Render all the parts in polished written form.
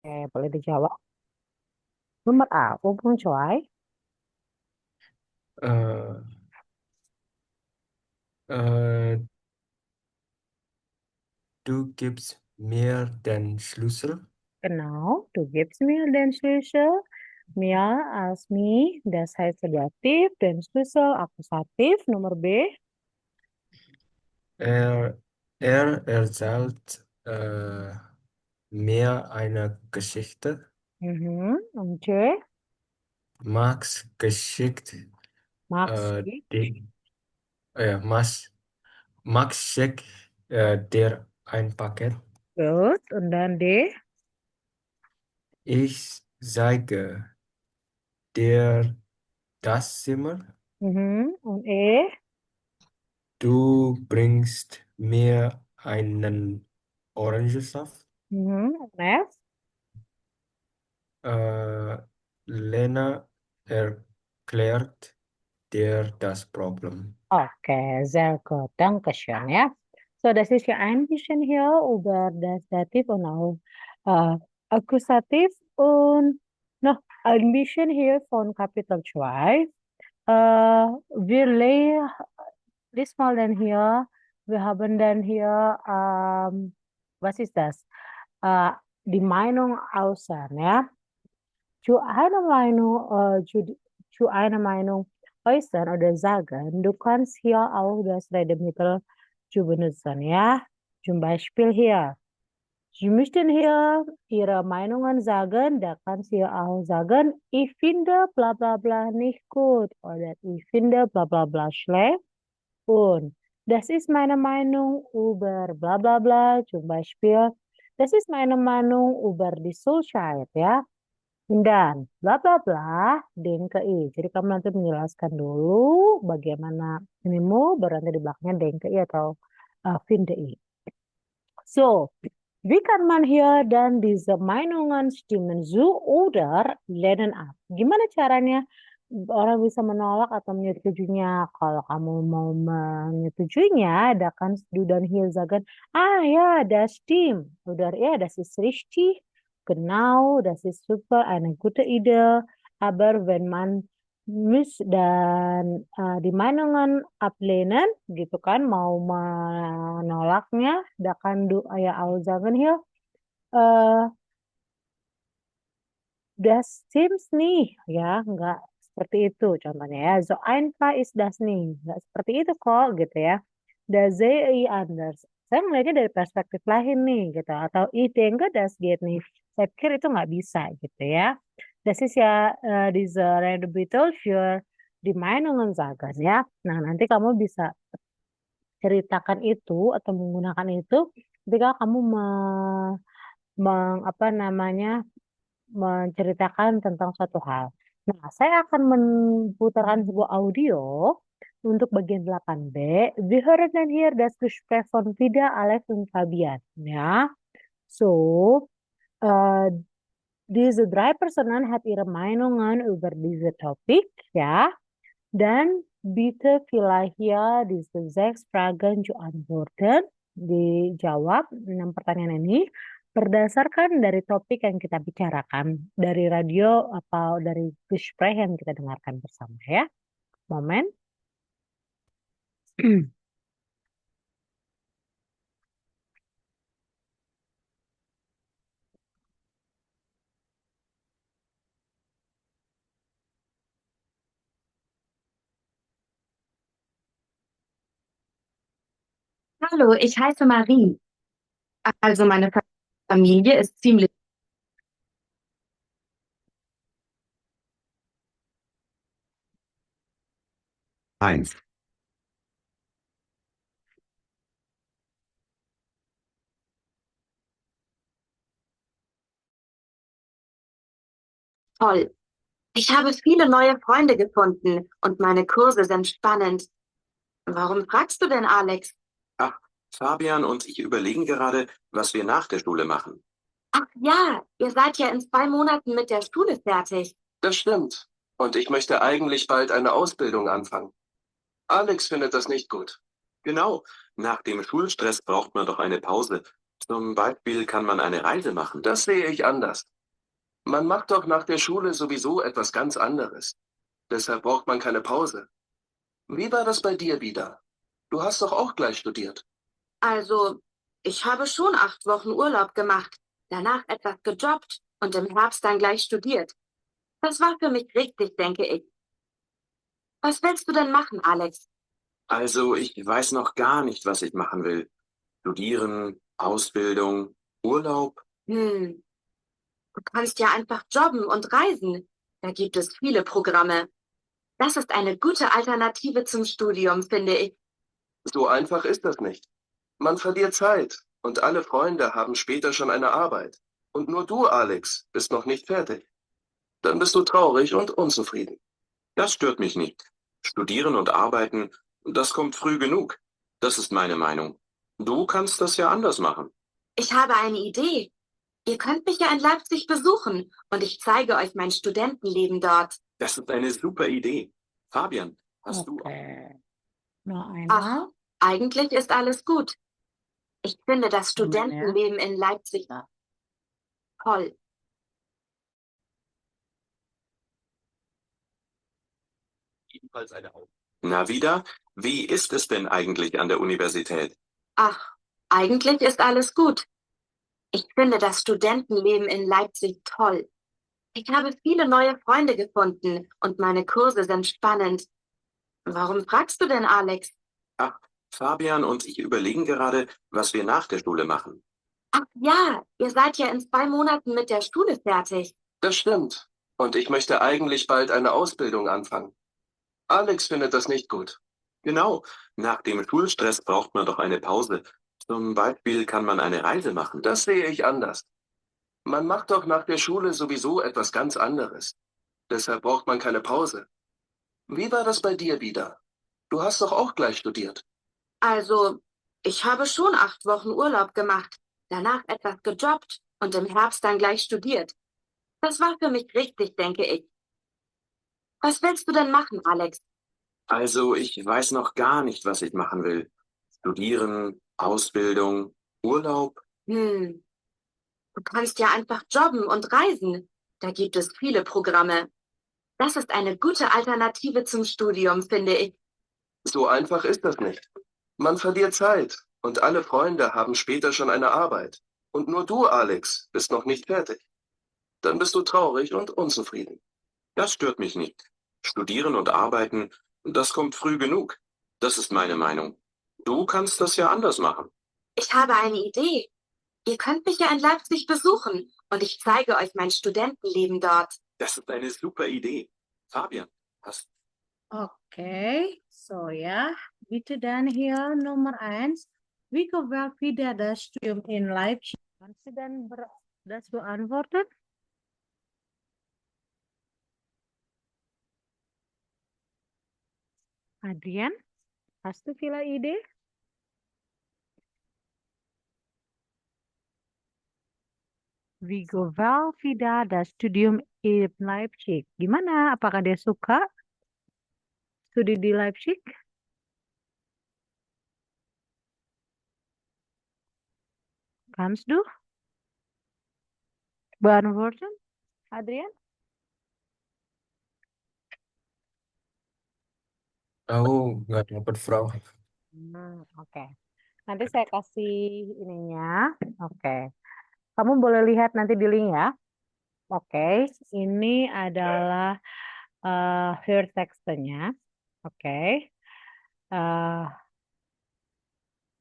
Boleh dijawab. Nomor A, Bung Coy. Äh, äh, du gibst mir den Schlüssel. Genau, du gibst mir den Schlüssel. Mir als me, das heißt Dativ, den Schlüssel Akkusativ. Nomor B. Er, er erzählt mir eine Geschichte. Und C. Max geschickt Max. äh, die, Max, Max schickt dir ein Paket. Gut. Und dann D. Ich zeige dir das Zimmer. Und E. Du bringst mir einen Orangensaft. Und F. Äh, Lena erklärt dir das Problem. Okay, sehr gut. Dankeschön, ja. So, das ist ja ein bisschen hier über das Dativ und auch Akkusativ und noch ein bisschen hier von Kapitel 2. Wir diesmal dann hier, wir haben dann hier, was ist das? Äh, die Meinung äußern, ja. Zu einer Meinung äußern oder sagen, du kannst hier auch das Redemittel zu benutzen, ja. Zum Beispiel hier. Sie möchten hier Ihre Meinungen sagen, da kannst du hier auch sagen, ich finde bla bla bla nicht gut oder ich finde bla bla bla schlecht und das ist meine Meinung über bla bla bla, zum Beispiel, das ist meine Meinung über die Schulzeit, ya. Dan bla bla bla DNKI. Jadi kamu nanti menjelaskan dulu bagaimana inimu, baru nanti di belakangnya DNKI atau VINDI. So, wie kann man hier dann diese Meinungen stimmen zu oder lehnen ab? Gimana caranya orang bisa menolak atau menyetujuinya? Kalau kamu mau menyetujuinya, da kannst du dann hier sagen, ah ja, das stimmt. Oder ja, das ist richtig. Genau, das ist super, eine gute Idee. Aber wenn man dan di Meinungen ablehnen gitu kan mau menolaknya da kan du aya Ausagen hier eh das stimmt nih ya nggak seperti itu contohnya ya so einfach ist das nih nggak seperti itu kok gitu ya da sehe ich anders saya melihatnya dari perspektif lain nih gitu atau ich denke das geht nicht saya pikir itu nggak bisa gitu ya. Das ist ja diese Redebittel für die Meinungen sagen ya. Nah, nanti kamu bisa ceritakan itu atau menggunakan itu ketika kamu apa namanya menceritakan tentang suatu hal. Nah, saya akan memutarkan sebuah audio untuk bagian 8B. Wir hören dann hier das Gespräch von Vida, Alex und Fabian. Ja, so, äh, diese drei Personen hat ihre Meinungen über diese Topik, ja. Dan bitte vielleicht ya diese sechs Fragen zu antworten. Dijawab 6 pertanyaan ini berdasarkan dari topik yang kita bicarakan dari radio atau dari Gespräch yang kita dengarkan bersama ya. Moment. Hallo, ich heiße Marie. Also meine Familie ist ziemlich Eins. toll. Ich habe viele neue Freunde gefunden und meine Kurse sind spannend. Warum fragst du denn, Alex? Ach, Fabian und ich überlegen gerade, was wir nach der Schule machen. Ach ja, ihr seid ja in 2 Monaten mit der Schule fertig. Das stimmt. Und ich möchte eigentlich bald eine Ausbildung anfangen. Alex findet das nicht gut. Genau. Nach dem Schulstress braucht man doch eine Pause. Zum Beispiel kann man eine Reise machen. Das sehe ich anders. Man macht doch nach der Schule sowieso etwas ganz anderes. Deshalb braucht man keine Pause. Wie war das bei dir wieder? Du hast doch auch gleich studiert. Also, ich habe schon 8 Wochen Urlaub gemacht, danach etwas gejobbt und im Herbst dann gleich studiert. Das war für mich richtig, denke ich. Was willst du denn machen, Alex? Also, ich weiß noch gar nicht, was ich machen will. Studieren, Ausbildung, Urlaub. Du kannst ja einfach jobben und reisen. Da gibt es viele Programme. Das ist eine gute Alternative zum Studium, finde ich. So einfach ist das nicht. Man verliert Zeit und alle Freunde haben später schon eine Arbeit. Und nur du, Alex, bist noch nicht fertig. Dann bist du traurig und unzufrieden. Das stört mich nicht. Studieren und arbeiten, das kommt früh genug. Das ist meine Meinung. Du kannst das ja anders machen. Ich habe eine Idee. Ihr könnt mich ja in Leipzig besuchen und ich zeige euch mein Studentenleben dort. Das ist eine super Idee. Fabian, hast du... Oke. Noch Ach, einmal. eigentlich ist alles gut. Ich finde das Aman ya. Studentenleben in Leipzig toll. Ebenfalls eine Aufgabe. Na wieder? Wie ist es denn eigentlich an der Universität? Ach, eigentlich ist alles gut. Ich finde das Studentenleben in Leipzig toll. Ich habe viele neue Freunde gefunden und meine Kurse sind spannend. Warum fragst du denn, Alex? Ach, Fabian und ich überlegen gerade, was wir nach der Schule machen. Ach ja, ihr seid ja in 2 Monaten mit der Schule fertig. Das stimmt. Und ich möchte eigentlich bald eine Ausbildung anfangen. Alex findet das nicht gut. Genau, nach dem Schulstress braucht man doch eine Pause. Zum Beispiel kann man eine Reise machen. Das sehe ich anders. Man macht doch nach der Schule sowieso etwas ganz anderes. Deshalb braucht man keine Pause. Wie war das bei dir wieder? Du hast doch auch gleich studiert. Also, ich habe schon 8 Wochen Urlaub gemacht, danach etwas gejobbt und im Herbst dann gleich studiert. Das war für mich richtig, denke ich. Was willst du denn machen, Alex? Also, ich weiß noch gar nicht, was ich machen will. Studieren, Ausbildung, Urlaub. Du kannst ja einfach jobben und reisen. Da gibt es viele Programme. Das ist eine gute Alternative zum Studium, finde ich. So einfach ist das nicht. Man verliert Zeit und alle Freunde haben später schon eine Arbeit. Und nur du, Alex, bist noch nicht fertig. Dann bist du traurig und unzufrieden. Das stört mich nicht. Studieren und arbeiten, das kommt früh genug. Das ist meine Meinung. Du kannst das ja anders machen. Ich habe eine Idee. Ihr könnt mich ja in Leipzig besuchen und ich zeige euch mein Studentenleben dort. Das ist eine super Idee. Fabian, hast Oke, so ya, itu dan hier nomor 1. Wie gewählt wieder das Studium in Leipzig? Kannst du dann das beantworten? Adrian, hast du vielleicht Idee? Wie gewählt wieder das Studium in Leipzig? Gimana? Apakah dia suka studi di Leipzig? Kannst du beantworten, Adrian? Aku nggak dapat Frau. Oke. Nanti saya kasih ininya. Oke. Kamu boleh lihat nanti di link ya. Oke. Ini adalah her text-nya. Oke.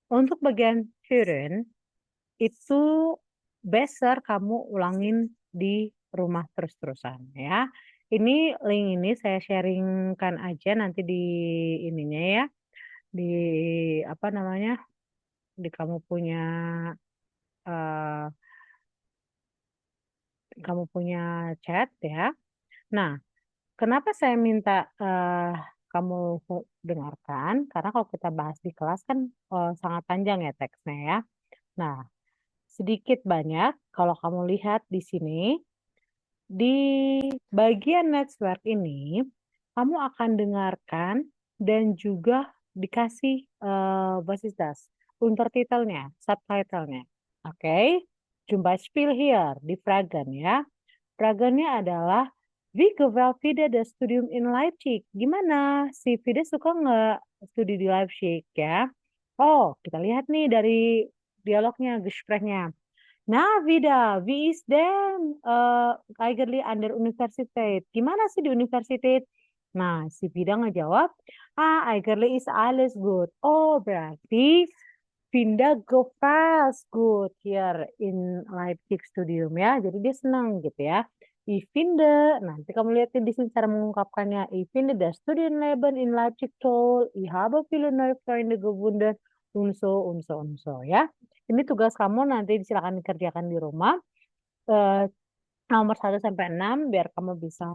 Untuk bagian hören itu besser kamu ulangin di rumah terus-terusan ya. Ini link ini saya sharingkan aja nanti di ininya ya. Di apa namanya? Di kamu punya chat ya. Nah, kenapa saya minta kamu dengarkan? Karena kalau kita bahas di kelas kan sangat panjang ya teksnya ya. Nah, sedikit banyak kalau kamu lihat di sini, di bagian network ini, kamu akan dengarkan dan juga dikasih basis das, untertitelnya, subtitlenya. Oke, zum Beispiel here di Fragen ya. Fragennya adalah Wie gewählt Fide das Studium in Leipzig? Gimana? Si Fide suka nggak studi di Leipzig ya? Oh, kita lihat nih dari dialognya, Gesprächnya. Nah, Vida, wie ist denn eigentlich an der Universität? Gimana sih di universitas? Nah, si Vida ngejawab, eigentlich ist alles gut. Oh, berarti Vinda go fast good here in Leipzig Studium ya. Jadi dia senang gitu ya. Ich finde, nanti kamu lihat di sini cara mengungkapkannya. Ich finde das Studienleben in Leipzig toll. Ich habe viele neue Freunde gefunden. Und so ya. Ini tugas kamu nanti silakan dikerjakan di rumah. Eh, nomor 1 sampai 6 biar kamu bisa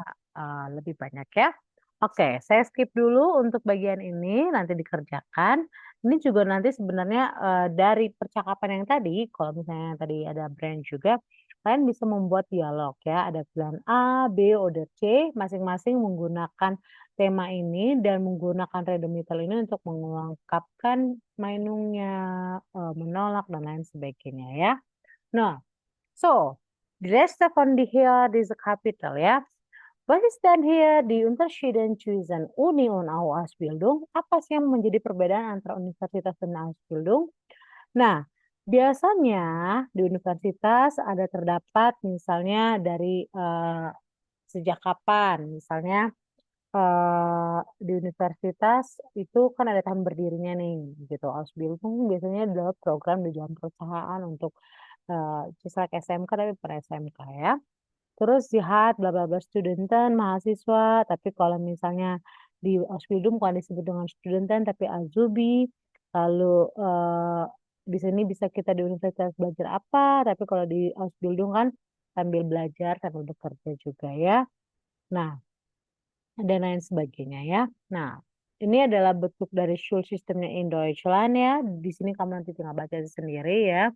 lebih banyak ya. Oke, saya skip dulu untuk bagian ini nanti dikerjakan. Ini juga nanti sebenarnya dari percakapan yang tadi, kalau misalnya tadi ada brand juga, kalian bisa membuat dialog ya. Ada pilihan A, B, oder C, masing-masing menggunakan tema ini dan menggunakan Redemittel ini untuk mengungkapkan mainungnya, menolak dan lain sebagainya ya. Nah, so die Reste von hier diese Kapitel ya. Was ist denn hier die Unterschiede zwischen Uni und Ausbildung? Apa sih yang menjadi perbedaan antara universitas dan Ausbildung? Nah, biasanya di universitas ada terdapat misalnya dari sejak kapan, misalnya di universitas itu kan ada tahun berdirinya nih, gitu. Ausbildung biasanya adalah program di dalam perusahaan untuk siswa SMK tapi per SMK ya. Terus jihad, bla bla bla, studenten, mahasiswa. Tapi kalau misalnya di Ausbildung bukan disebut dengan studenten tapi azubi. Lalu di sini bisa kita di universitas belajar apa. Tapi kalau di Ausbildung kan sambil belajar, sambil bekerja juga ya. Nah, dan lain sebagainya ya. Nah, ini adalah bentuk dari Schulsystemnya in Deutschland ya. Di sini kamu nanti tinggal baca sendiri ya.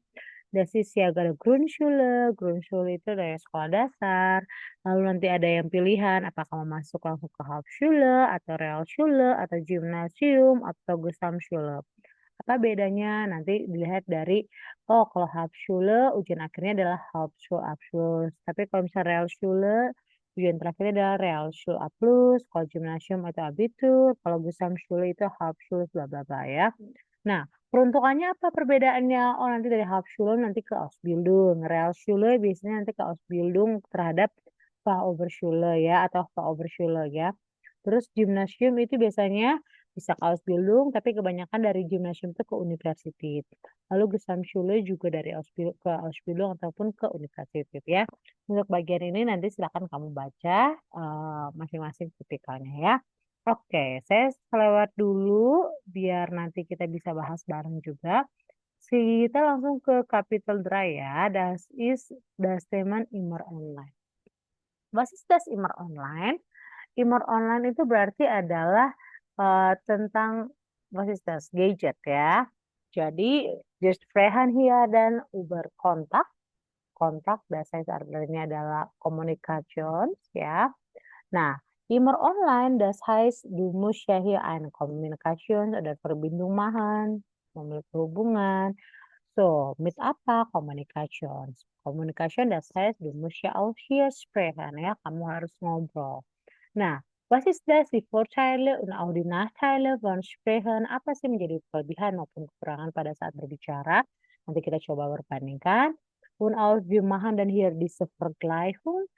Das ist ja ada Grundschule. Grundschule itu dari sekolah dasar. Lalu nanti ada yang pilihan apakah mau masuk langsung ke Hauptschule atau Realschule atau Gymnasium atau Gesamtschule. Apa bedanya? Nanti dilihat dari kalau Hauptschule ujian akhirnya adalah Hauptschulabschluss. Tapi kalau misalnya Realschule ujian terakhirnya adalah Realschule A+, kalau Gymnasium atau Abitur, kalau Gesamtschule itu Hauptschule bla bla bla ya. Nah, peruntukannya apa perbedaannya? Oh, nanti dari Hauptschule nanti ke Ausbildung. Realschule biasanya nanti ke Ausbildung terhadap Fachoberschule ya atau Fachoberschule ya. Terus Gymnasium itu biasanya bisa ke Ausbildung, tapi kebanyakan dari Gymnasium itu ke Universität. Lalu Gesamtschule juga dari ke Ausbildung ataupun ke Universität ya. Untuk bagian ini nanti silakan kamu baca masing-masing tipikalnya ya. Oke, saya lewat dulu biar nanti kita bisa bahas bareng juga. Kita langsung ke Kapitel 3 ya. Das ist das Thema immer online. Was ist das immer online? Immer online itu berarti adalah tentang was ist das? Gadget ya. Jadi, wir sprechen hier dan über Kontakt. Kontak, das heißt artinya adalah Kommunikation ya. Nah, immer online, das heißt, du musst ja hier eine Kommunikation oder Verbindung machen, memiliki hubungan. So, mit apa? Kommunikation. Kommunikation, das heißt, du musst ja auch hier sprechen, ya. Kamu harus ngobrol. Nah, was ist das? Die Vorteile und auch die Nachteile von Sprechen? Apa sih menjadi kelebihan maupun kekurangan pada saat berbicara? Nanti kita coba perbandingkan. Und auch wir machen dann hier diese Vergleichung.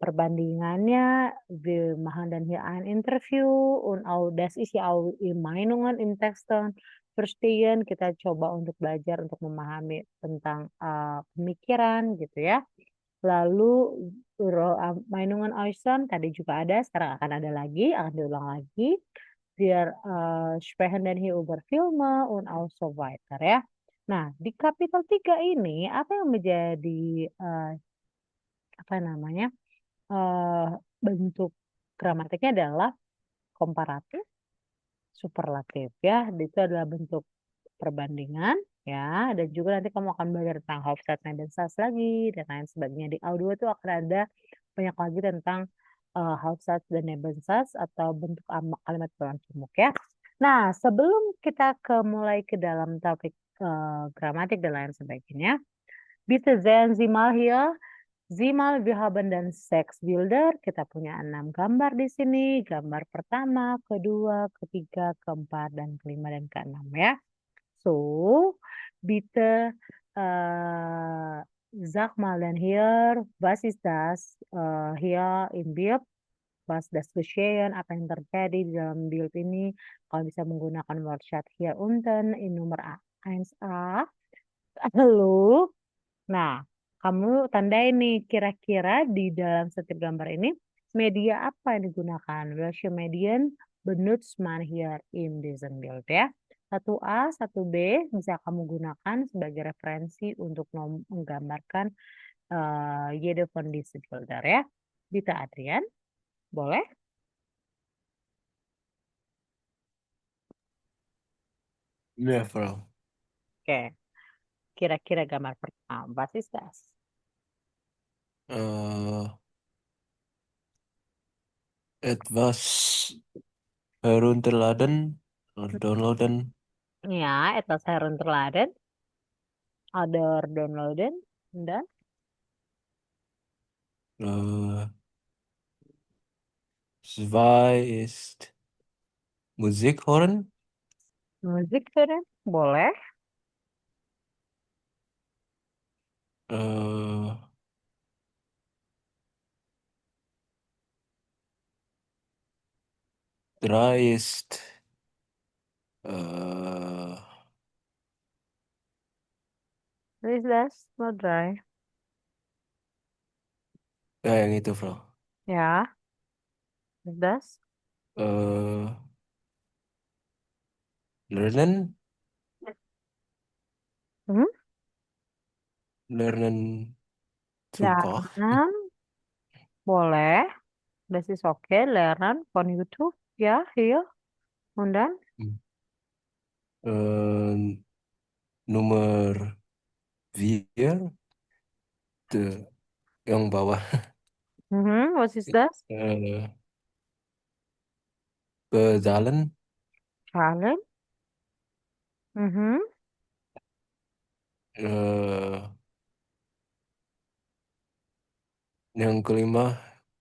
Perbandingannya, wir machen dann hier ein Interview und auch das ist ja auch Meinungen im Texten verstehen. Kita coba untuk belajar untuk memahami tentang pemikiran gitu ya. Lalu Meinungen äußern tadi juga ada, sekarang akan ada lagi, akan diulang lagi. Wir sprechen dann hier über Filme und auch so weiter ya. Nah, di Kapitel 3 ini apa yang menjadi bentuk gramatiknya adalah komparatif, superlatif ya. Itu adalah bentuk perbandingan ya, dan juga nanti kamu akan belajar tentang Hauptsatz, Nebensatz lagi dan lain sebagainya. Di audio itu akan ada banyak lagi tentang Hauptsatz dan Nebensatz atau bentuk kalimat perantumuk ya. Nah, sebelum kita mulai ke dalam topik gramatik dan lain sebagainya. Bitte sehen Sie mal hier. Sieh mal, wir haben dann 6 Bilder. Kita punya 6 gambar di sini. Gambar pertama, kedua, ketiga, keempat, dan kelima, dan keenam ya. So, bitte sag mal dann hier, was ist das hier im Bild? Was das geschehen? Apa yang terjadi di dalam bild ini? Kalau bisa menggunakan word chat here unten in nomor 1a. Lalu, nah, kamu tandain nih kira-kira di dalam setiap gambar ini media apa yang digunakan? Welche Medien benutzt man hier in diesem Bild ya? 1A, 1B bisa kamu gunakan sebagai referensi untuk menggambarkan jede von diesen Bilder ya. Dita Adrian, boleh? Ja, Frau. Oke, kira-kira gambar pertama, was ist das? Äh, etwas herunterladen oder downloaden. Ya, etwas herunterladen, oder downloaden, dan Äh, zwei ist Musik hören. musik hören, boleh? Äh, drei ist äh, Was ist das? Nur 3. ja, yang itu, Frau. Ya, was ist das? Äh, lernen, Hmm? lernen suka. Lernen, boleh. Das ist okay. Lernen von YouTube. Ja, hier. Und dann? Nomor 4, yang bawah. Mhm, was ist das? Berjalan. Challenge. Mhm. Yang kelima,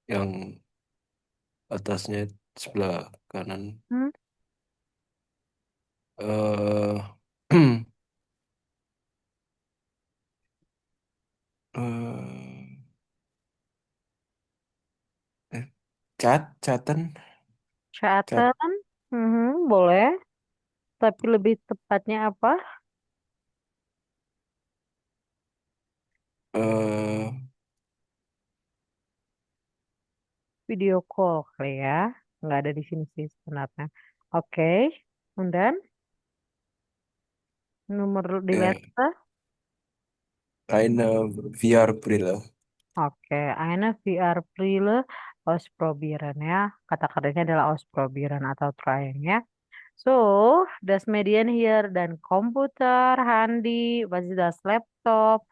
yang atasnya sebelah kanan. Hmm. eh Catan. Chatan. Mhm, boleh. Tapi lebih tepatnya apa? eh Video call kali ya. Nggak ada di sini sih sebenarnya. Oke. Und dann? Nomor di ya, letter? eine VR-Brille. Oke, eine VR-Brille ausprobieren ya. Kata kerjanya adalah ausprobieren atau trying ya. So, das Medien hier dan komputer, Handy, was ist das laptop.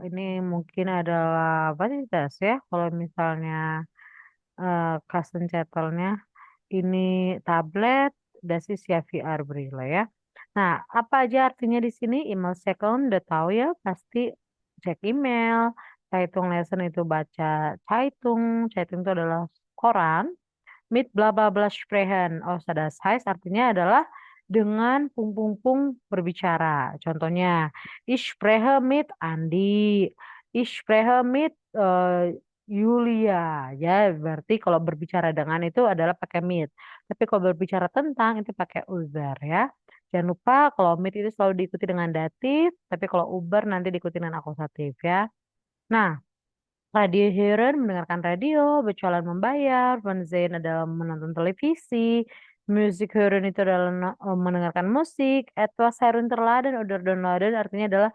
Ini mungkin adalah apa sih das ya? Kalau misalnya Kassenzettelnya ini tablet, das ist ya VR-Brille ya. Nah, apa aja artinya di sini? Email second udah tahu ya, pasti cek email. Zeitung lesson itu baca Zeitung. Zeitung itu adalah koran. Mit bla bla bla sprechen. Oh, das heißt artinya adalah dengan pung pung pung berbicara. Contohnya, ich spreche mit Andi. Ich spreche mit Yulia. Ya, berarti kalau berbicara dengan itu adalah pakai mit. Tapi kalau berbicara tentang itu pakai Uber ya. Jangan lupa kalau mit itu selalu diikuti dengan datif, tapi kalau Uber nanti diikuti dengan akusatif ya. Nah, radio hearing mendengarkan radio, berjualan membayar, Fernsehen adalah menonton televisi, musik hearing itu adalah mendengarkan musik, etwas herunterladen oder downloaden artinya adalah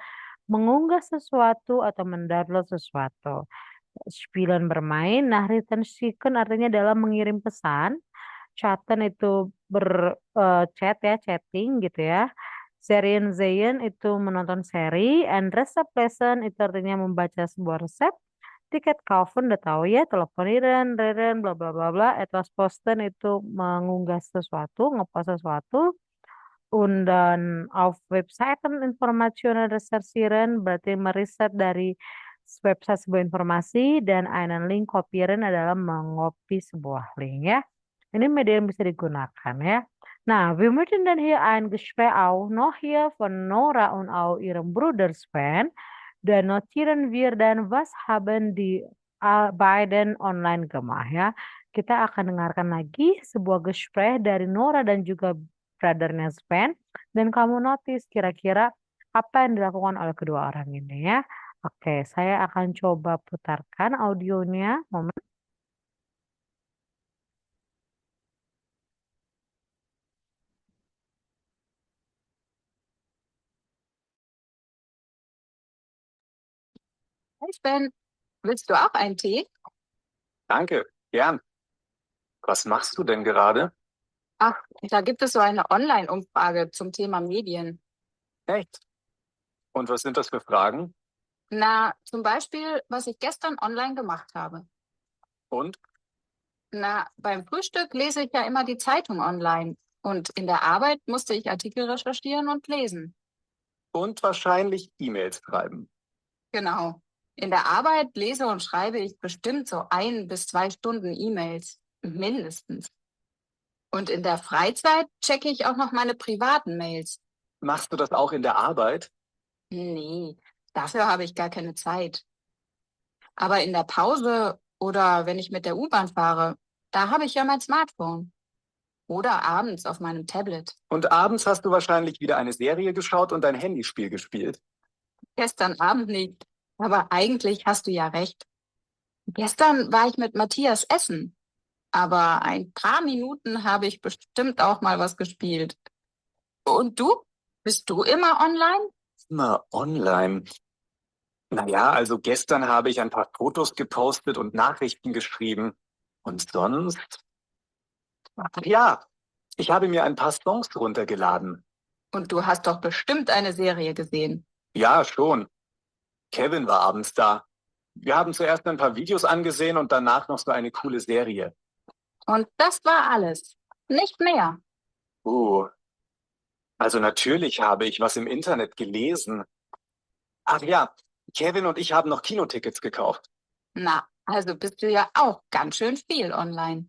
mengunggah sesuatu atau mendownload sesuatu. Spielen bermain, Nachrichten schicken artinya adalah mengirim pesan, chatten itu chat ya, chatting gitu ya. Serien sehen itu menonton seri, and resep lesson itu artinya membaca sebuah resep. Tiket kaufen udah tahu ya, telefoniran, reren, bla bla bla bla. Etwas posten itu mengunggah sesuatu, ngepost sesuatu. Und dann auf Webseiten Informationen recherchieren berarti meriset dari website sebuah informasi dan einen Link kopieren adalah mengopi sebuah link ya. Ini media yang bisa digunakan ya. Nah, wir möchten dann hier ein Gespräch auch noch hier von Nora und auch ihrem Bruder Sven. Dan notieren wir dann, was haben die beiden online gemacht ya. Kita akan dengarkan lagi sebuah gespräch dari Nora dan juga brothernya Sven. Dan kamu notice kira-kira apa yang dilakukan oleh kedua orang ini ya. Oke, saya akan coba putarkan audionya. Momen. Hey Sven, willst du auch einen Tee? Danke, gern. Was machst du denn gerade? Ach, da gibt es so eine Online-Umfrage zum Thema Medien. Echt? Und was sind das für Fragen? Na, zum Beispiel, was ich gestern online gemacht habe. Und? Na, beim Frühstück lese ich ja immer die Zeitung online. Und in der Arbeit musste ich Artikel recherchieren und lesen. Und wahrscheinlich E-Mails schreiben. Genau. In der Arbeit lese und schreibe ich bestimmt so 1 bis 2 Stunden E-Mails. Mindestens. Und in der Freizeit checke ich auch noch meine privaten Mails. Machst du das auch in der Arbeit? Nee, dafür habe ich gar keine Zeit. Aber in der Pause oder wenn ich mit der U-Bahn fahre, da habe ich ja mein Smartphone. Oder abends auf meinem Tablet. Und abends hast du wahrscheinlich wieder eine Serie geschaut und ein Handyspiel gespielt. Gestern Abend nicht. Aber eigentlich hast du ja recht. Gestern war ich mit Matthias essen. Aber ein paar Minuten habe ich bestimmt auch mal was gespielt. Und du? Bist du immer online? Immer online. Naja, also gestern habe ich ein paar Fotos gepostet und Nachrichten geschrieben. Und sonst? Ach ja, ich habe mir ein paar Songs runtergeladen. Und du hast doch bestimmt eine Serie gesehen. Ja, schon. Kevin war abends da. Wir haben zuerst ein paar Videos angesehen und danach noch so eine coole Serie. Und das war alles. Nicht mehr. Also natürlich habe ich was im Internet gelesen. Ach ja, Kevin und ich haben noch Kinotickets gekauft. Na, also bist du ja auch ganz schön viel online.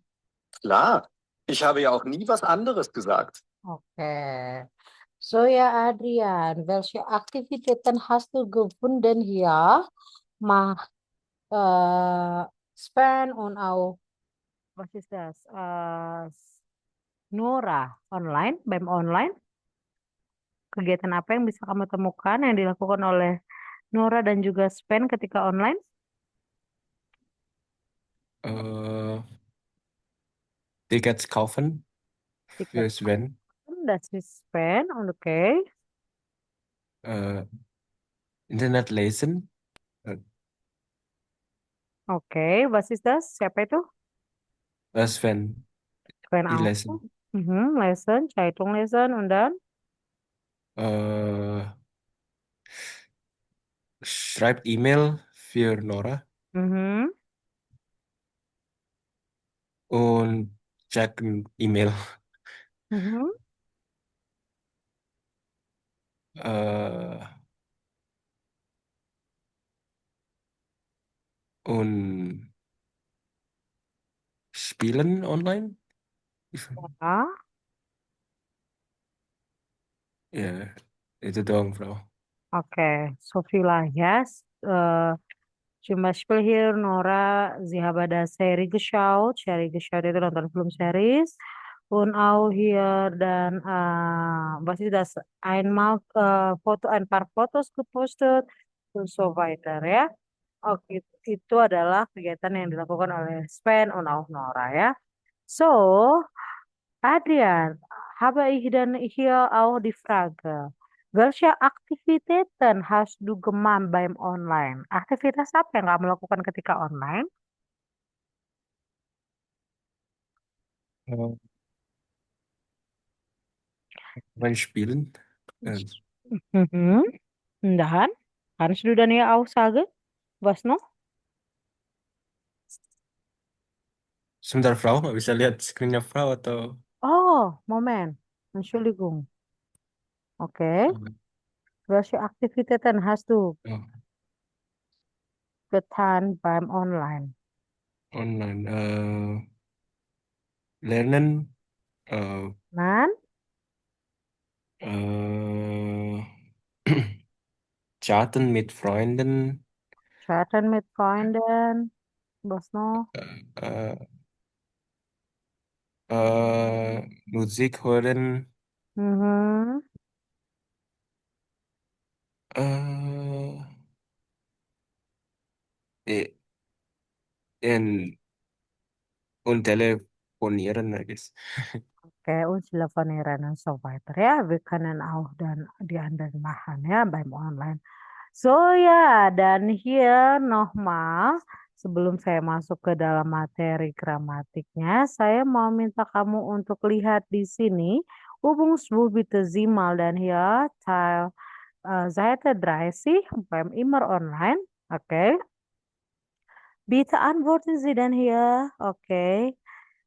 Klar, ich habe ja auch nie was anderes gesagt. Oke. So ja, Adrian, welche Aktivitäten hast du gefunden hier? Macht Sven und auch, was ist das? Nora online, beim online. Kegiatan apa yang bisa kamu temukan yang dilakukan oleh Nora dan juga Sven ketika online? Tickets kaufen für Tiket Sven. das ist Sven, oke. Internet lesen. Oke, was ist das? Siapa itu? Sven. Sven Die auch. lesen. Lesen, Zeitung lesen und dann? Schreibt E-Mail für Nora Mhm. und check E-Mail. Mhm. Und spielen online. Ya. Ya, itu doang, Bro. Okay, so vielleicht zum Beispiel hier Nora, sie habe das Serie geschaut. Serie geschaut itu nonton film series. Und auch hier dan was ist das? Einmal ein paar Fotos gepostet und so weiter ya. Oke, itu adalah kegiatan yang dilakukan oleh Sven und auch Nora ya. So, Adrian, habe ich dann hier auch die Frage. Welche Aktivitäten hast du gemacht beim Online? Aktivitas apa yang kamu lakukan ketika online? Main spielen. Mhm. Und dann? Kannst du dann ja auch sagen? Was noch? Sebentar, Frau, nggak bisa lihat screennya Frau atau... Oh, Moment. Entschuldigung. Oké. uh, Welke activiteiten hast du uh, getan beim Online? online lernen, uh, Man, uh, chatten mit Freunden, chatten mit Freunden. Was noch? uh, Musik hören, Mhm. uh, eh, and telefonieren, I guess. Okay, uns telefonieren und so weiter. Ja, wir können auch dann die anderen machen, ja, beim Online. So ya, dan here nochmal, sebelum saya masuk ke dalam materi gramatiknya, saya mau minta kamu untuk lihat di sini, Übungsbuch bitte Sie mal dan hier Teil Seite 30 beim Immer Online. Oke. Bitte antworten Sie dan hier. Oke.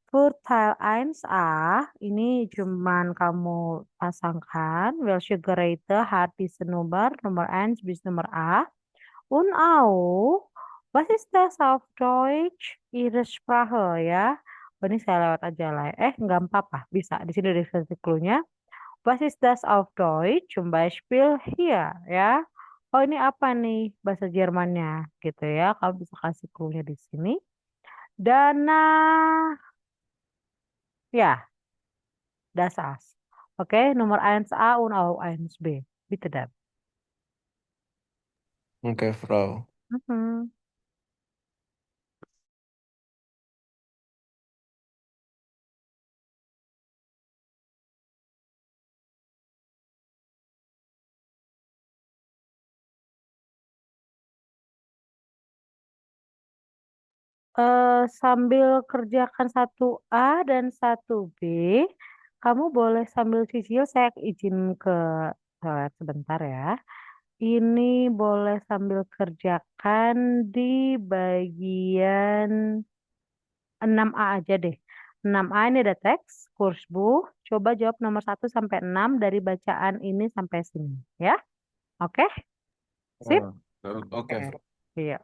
Für Teil 1a, ini cuman kamu pasangkan welche Geräte hat diese Nummer, Nummer 1 bis Nummer A. Und auch, was ist das auf Deutsch? Ihre Sprache ya. Oh, ini saya lewat aja lah. Nggak apa-apa. Bisa. Di sini ada kasih clue-nya. Was ist das auf Deutsch? Zum Beispiel hier ya. Oh, ini apa nih bahasa Jermannya gitu ya. Kamu bisa kasih clue-nya di sini. Dana, ya, das war's. Oke, Nummer 1a und auch 1b. Bitte dann. Okay, Frau. Mhm. Sambil kerjakan 1A dan 1B, kamu boleh sambil cicil, saya izin ke toilet sebentar ya. Ini boleh sambil kerjakan di bagian 6A aja deh. 6A ini ada teks, Kursbuch. Coba jawab nomor 1 sampai 6 dari bacaan ini sampai sini. Ya, oke? Sip? Okay, Frau. Iya.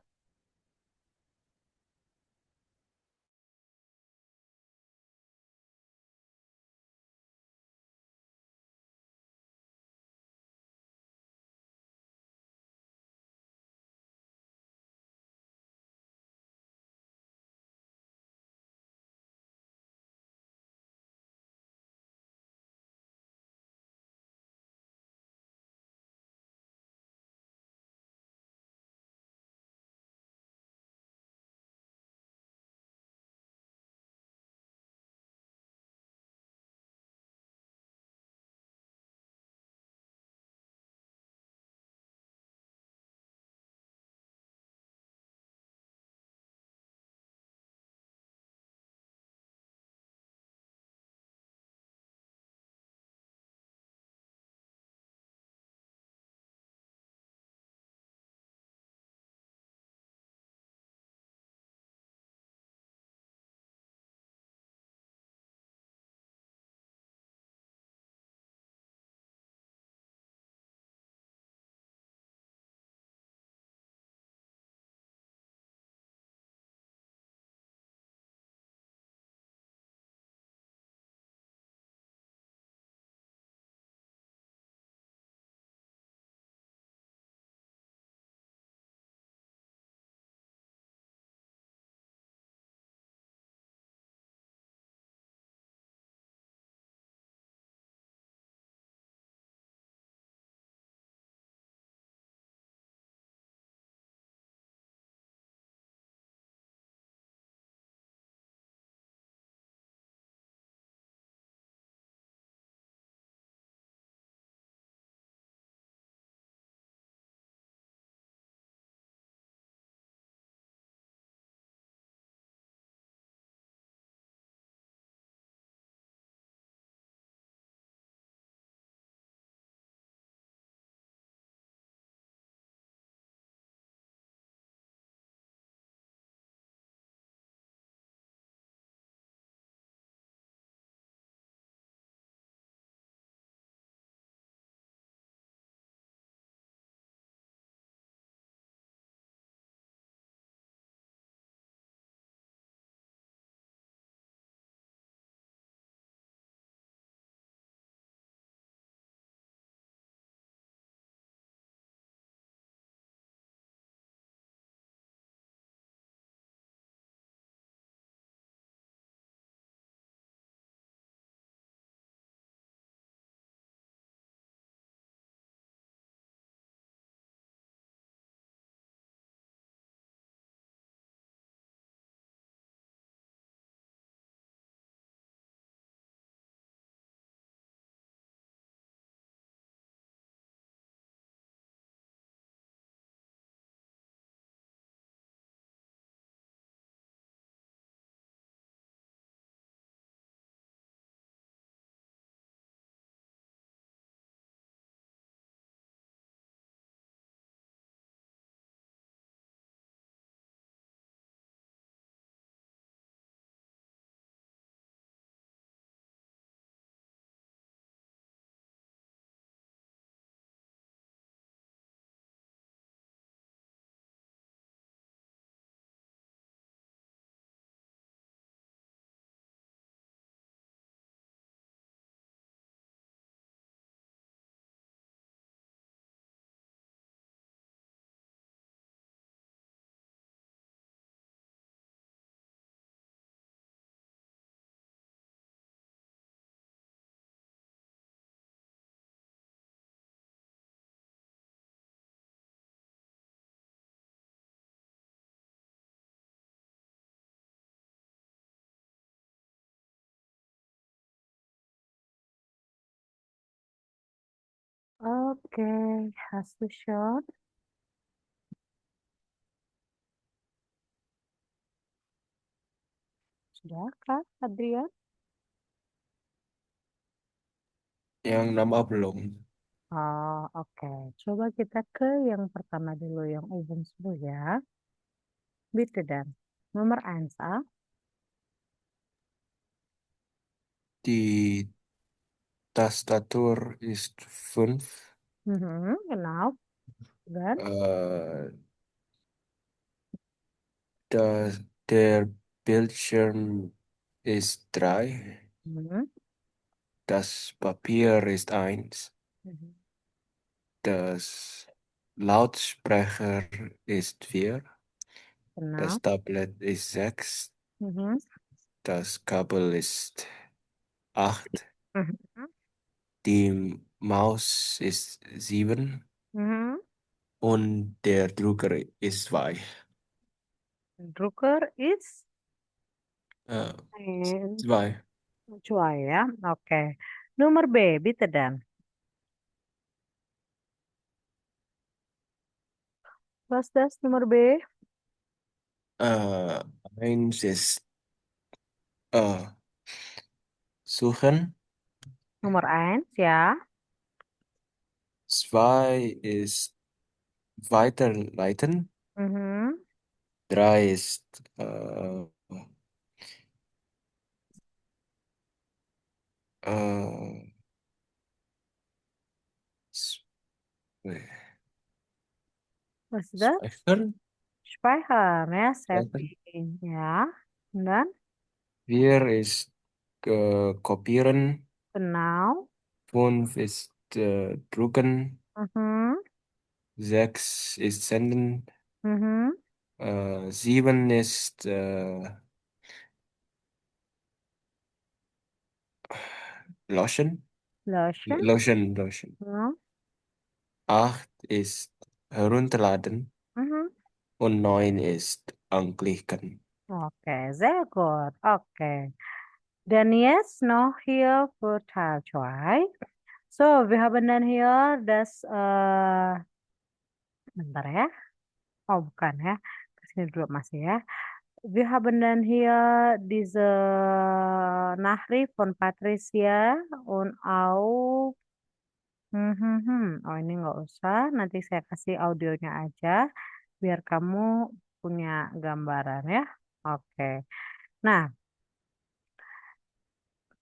Oke, hast du schon? Sudahkah, Adrian? Yang nama belum. Oh, oke. Coba kita ke yang pertama dulu, yang umum dulu ya. Bitte dan. Nomor 1. Die Tastatur ist 5. Genau. Dan? Der Bildschirm ist 3. Mhm. Das Papier ist 1. Mhm. Das Lautsprecher ist 4. Genau. Das Tablet ist 6. Mhm. Das Kabel ist 8. Mhm. Die Maus ist 7. Mhm. Und der Drucker ist 2. Drucker ist Äh, ein 2. Zwei ya. Oke. Nomor B, bitte dan. Was das nomor B? Eins ist suchen. Nomor 1 ya. 2 ist weiterleiten. Mhm. 3 ist s- Was ist das? speichern. Speicher ya, Speichern. saving ya. Dan 4 ist kopieren. genau. 5 ist drucken. Mhm. 6 ist senden. Mhm. 7 ist löschen. Löschen. Löschen. Ja. 8 ist herunterladen. Mhm. Und 9 ist anklicken. Oke, sehr gut. Oke. Dan jetzt noch hier für Teil 2. So, wir haben dann hier das, bentar ya. Oh, bukan ya. Kesini dulu masih ya. Wir haben dann hier diese Nachricht von Patricia und auch oh ini nggak usah, nanti saya kasih audionya aja biar kamu punya gambaran ya. Oke. Nah,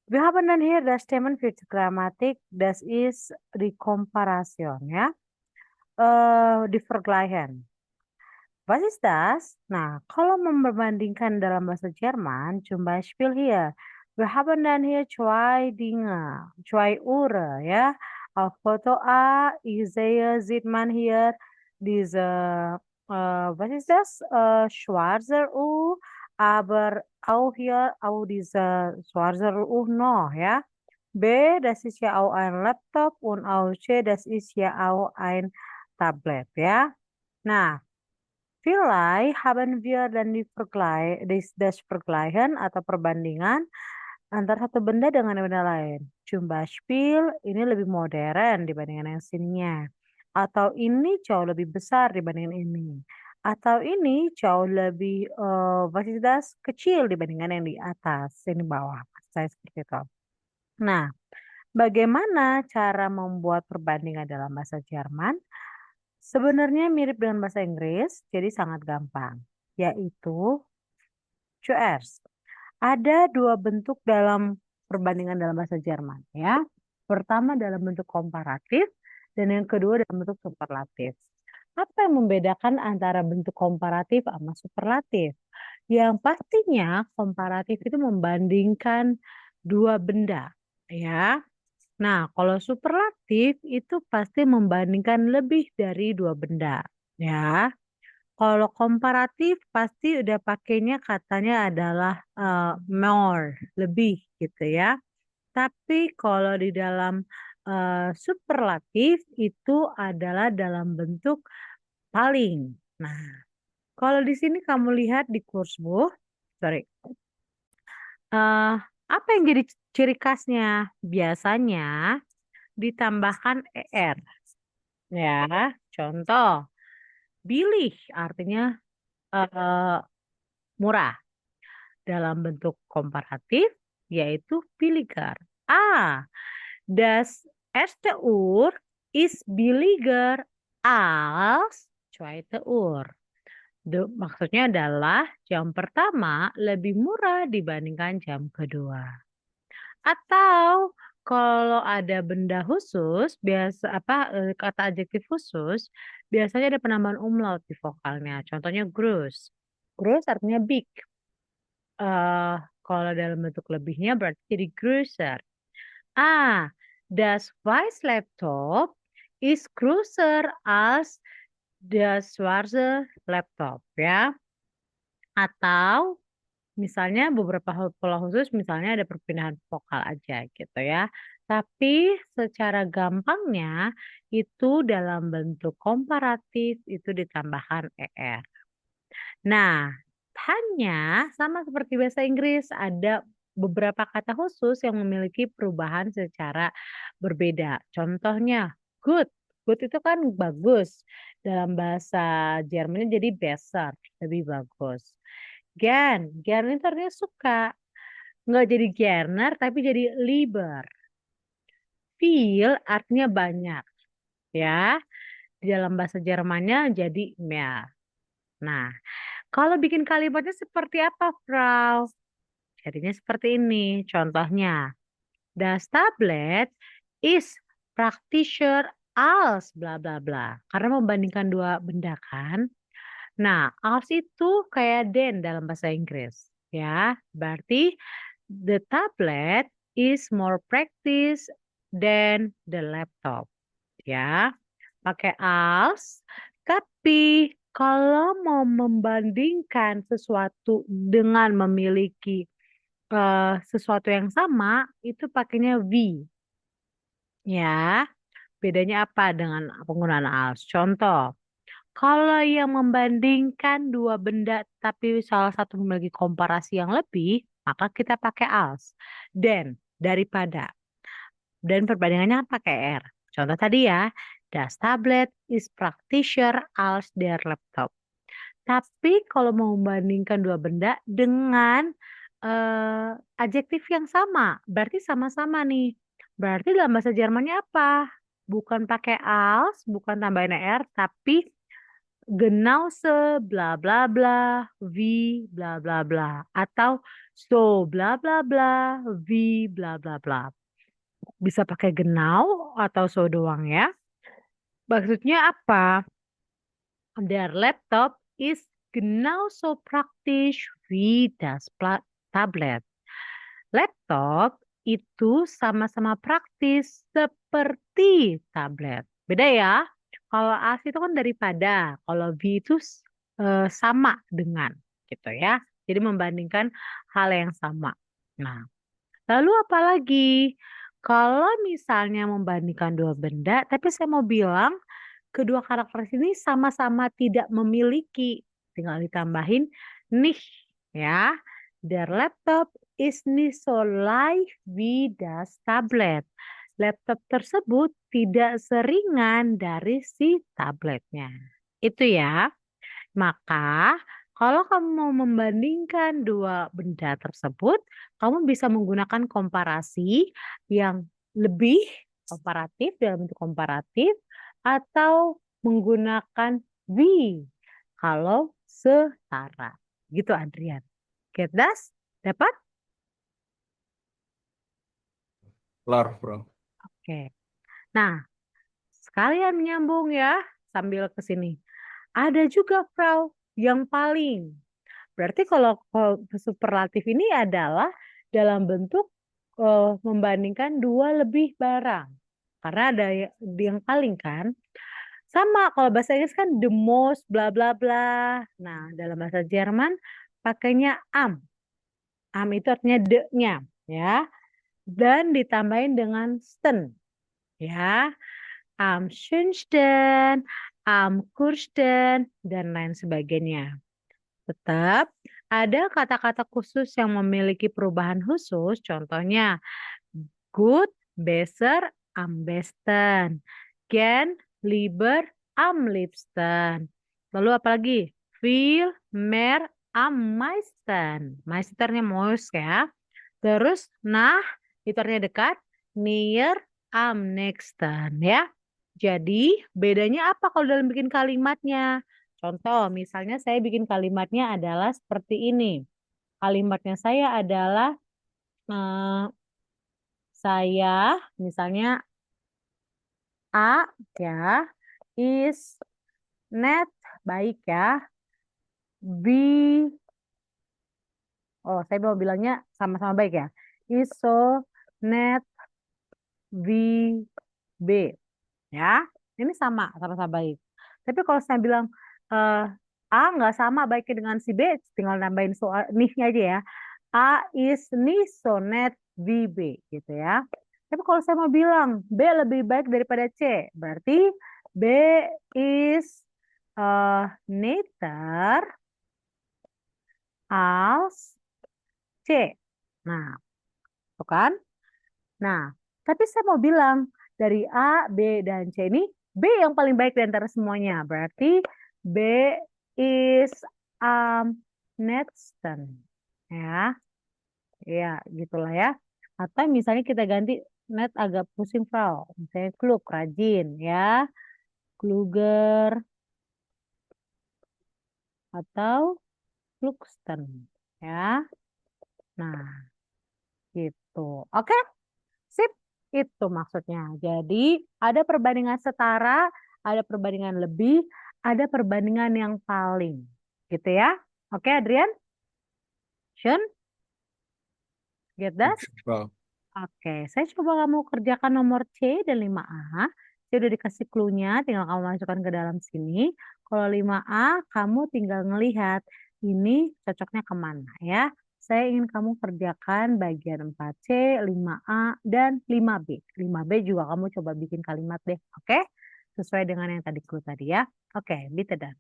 wir haben dann hier das Themen für die Grammatik, das ist die Komparation ya. Die Vergleichen. Was ist das? Nah, kalau membandingkan dalam bahasa Jerman, zum Beispiel hier. Wir haben dann hier zwei Dinge, zwei Uhren, ja. Auf Foto A, ich sehe, sieht man hier diese, was ist das? Schwarze Uhr, aber auch hier auch diese schwarze Uhr noch, ja. B, das ist ja auch ein Laptop und auch C, das ist ja auch ein Tablet, ya. Nah, Vielleicht haben wir dann das Vergleichen atau perbandingan antara satu benda dengan benda lain. Zum Beispiel, ini lebih modern dibandingkan yang sininya. Atau ini jauh lebih besar dibandingkan ini. Atau ini jauh lebih kecil dibandingkan yang di atas, yang di bawah. Saya seperti itu. Nah, bagaimana cara membuat perbandingan dalam bahasa Jerman? Sebenarnya mirip dengan bahasa Inggris, jadi sangat gampang, yaitu zuerst. Ada dua bentuk dalam perbandingan dalam bahasa Jerman, ya. Pertama dalam bentuk komparatif dan yang kedua dalam bentuk superlatif. Apa yang membedakan antara bentuk komparatif sama superlatif? Yang pastinya komparatif itu membandingkan dua benda, ya. Nah, kalau superlatif itu pasti membandingkan lebih dari dua benda, ya. Kalau komparatif pasti udah pakainya katanya adalah more, lebih gitu ya. Tapi kalau di dalam superlatif itu adalah dalam bentuk paling. Nah, kalau di sini kamu lihat di Kursbuch, sorry, apa yang jadi ciri khasnya? Biasanya ditambahkan er. Ya, contoh, billig artinya murah. Dalam bentuk komparatif yaitu billiger. Das erste Uhr ist billiger als zweite Uhr. Maksudnya adalah jam pertama lebih murah dibandingkan jam kedua. Atau kalau ada benda khusus, kata adjektif khusus, biasanya ada penambahan umlaut di vokalnya. Contohnya gross. Gross artinya big. Kalau dalam bentuk lebihnya berarti jadi größer. Das weiße Laptop ist größer als das schwarze Laptop, ya. Atau misalnya beberapa pola khusus, misalnya ada perpindahan vokal aja gitu ya. Tapi secara gampangnya itu dalam bentuk komparatif itu ditambahkan er. Nah, hanya sama seperti bahasa Inggris, ada beberapa kata khusus yang memiliki perubahan secara berbeda. Contohnya, good. Good itu kan bagus. Dalam bahasa Jermannya jadi besser, lebih bagus. Gern itu artinya suka. Nggak jadi gerner, tapi jadi lieber. Viel artinya banyak. Ya, di dalam bahasa Jermannya jadi mehr. Nah, kalau bikin kalimatnya seperti apa, Frau? Jadinya seperti ini. Contohnya, das Tablet is praktischer als bla bla bla. Karena membandingkan dua benda kan. Nah, als itu kayak den dalam bahasa Inggris. Ya, berarti the tablet is more practice than the laptop. Ya, pakai als. Tapi kalau mau membandingkan sesuatu dengan memiliki sesuatu yang sama, itu pakainya V. Ya, bedanya apa dengan penggunaan als? Contoh, kalau yang membandingkan dua benda tapi salah satu memiliki komparasi yang lebih, maka kita pakai als. Dan, daripada. Dan perbandingannya pakai R. Contoh tadi ya, das Tablet is praktischer als der Laptop. Tapi kalau mau membandingkan dua benda dengan adjektif yang sama, berarti sama-sama nih. Berarti dalam bahasa Jermannya apa? Bukan pakai als, bukan tambahin er, tapi genauso bla bla bla, wie bla bla bla. Atau so bla bla bla, wie bla bla bla. Bisa pakai genau atau so doang ya. Maksudnya apa? Der Laptop ist genauso praktisch wie das Tablet. Laptop itu sama-sama praktis seperti tablet. Beda ya. Kalau as itu kan daripada, kalau V itu sama dengan gitu ya. Jadi membandingkan hal yang sama. Nah, lalu apa lagi? Kalau misalnya membandingkan dua benda, tapi saya mau bilang kedua karakter ini sama-sama tidak memiliki. Tinggal ditambahin nicht ya. Der Laptop ist nicht so leicht wie das Tablet. Laptop tersebut tidak seringan dari si tabletnya. Itu ya. Maka kalau kamu mau membandingkan dua benda tersebut, kamu bisa menggunakan komparasi yang lebih komparatif dalam bentuk komparatif atau menggunakan V kalau setara. Gitu Adrian. Get das? Dapat? Kelar, Bro. Oke. Nah, sekalian menyambung ya sambil ke sini. Ada juga Frau yang paling. Berarti kalau superlatif ini adalah dalam bentuk membandingkan dua lebih barang. Karena ada yang paling kan. Sama kalau bahasa Inggris kan the most bla bla bla. Nah, dalam bahasa Jerman pakainya am. Am itu artinya de-nya ya. Dan ditambahin dengan sten. Ya. Am schönsten, am kursten, dan lain sebagainya. Tetap ada kata-kata khusus yang memiliki perubahan khusus, contohnya good, besser, am besten, gern, lieber am liebsten. Lalu apa lagi? Viel mehr am meisten. Meisternya most ya. Terus nah, itu artinya dekat. Near am nächsten ya. Jadi bedanya apa kalau dalam bikin kalimatnya? Contoh, misalnya saya bikin kalimatnya adalah seperti ini. Kalimatnya saya adalah saya misalnya A ya is net baik ya. B saya mau bilangnya sama-sama baik ya. Is so net B ya. Ini sama-sama baik. Tapi kalau saya bilang A nggak sama baiknya dengan si B, tinggal nambahin soal nih-nya aja ya. A is nicht so net wie B gitu ya. Tapi kalau saya mau bilang B lebih baik daripada C, berarti B is netter als C. Nah, tuh kan? Nah, tapi saya mau bilang dari A, B, dan C ini B yang paling baik di antara semuanya. Berarti B is nettsten. Ya, ya gitulah ya. Atau misalnya kita ganti net agak pusing Frau. Misalnya klug, rajin ya. Kluger atau klugsten. Ya. Nah, gitu. Oke? Sip, itu maksudnya. Jadi ada perbandingan setara, ada perbandingan lebih, ada perbandingan yang paling. Gitu ya. Oke, Adrian? Shun? Get that? Wow. Oke, saya coba kamu kerjakan nomor C dan 5A. Saya udah dikasih clue-nya, tinggal kamu masukkan ke dalam sini. Kalau 5A, kamu tinggal ngelihat ini cocoknya kemana ya. Saya ingin kamu kerjakan bagian 4C, 5A, dan 5B. 5B juga kamu coba bikin kalimat deh, oke? Sesuai dengan yang tadi clue tadi ya. Oke, bitte dan.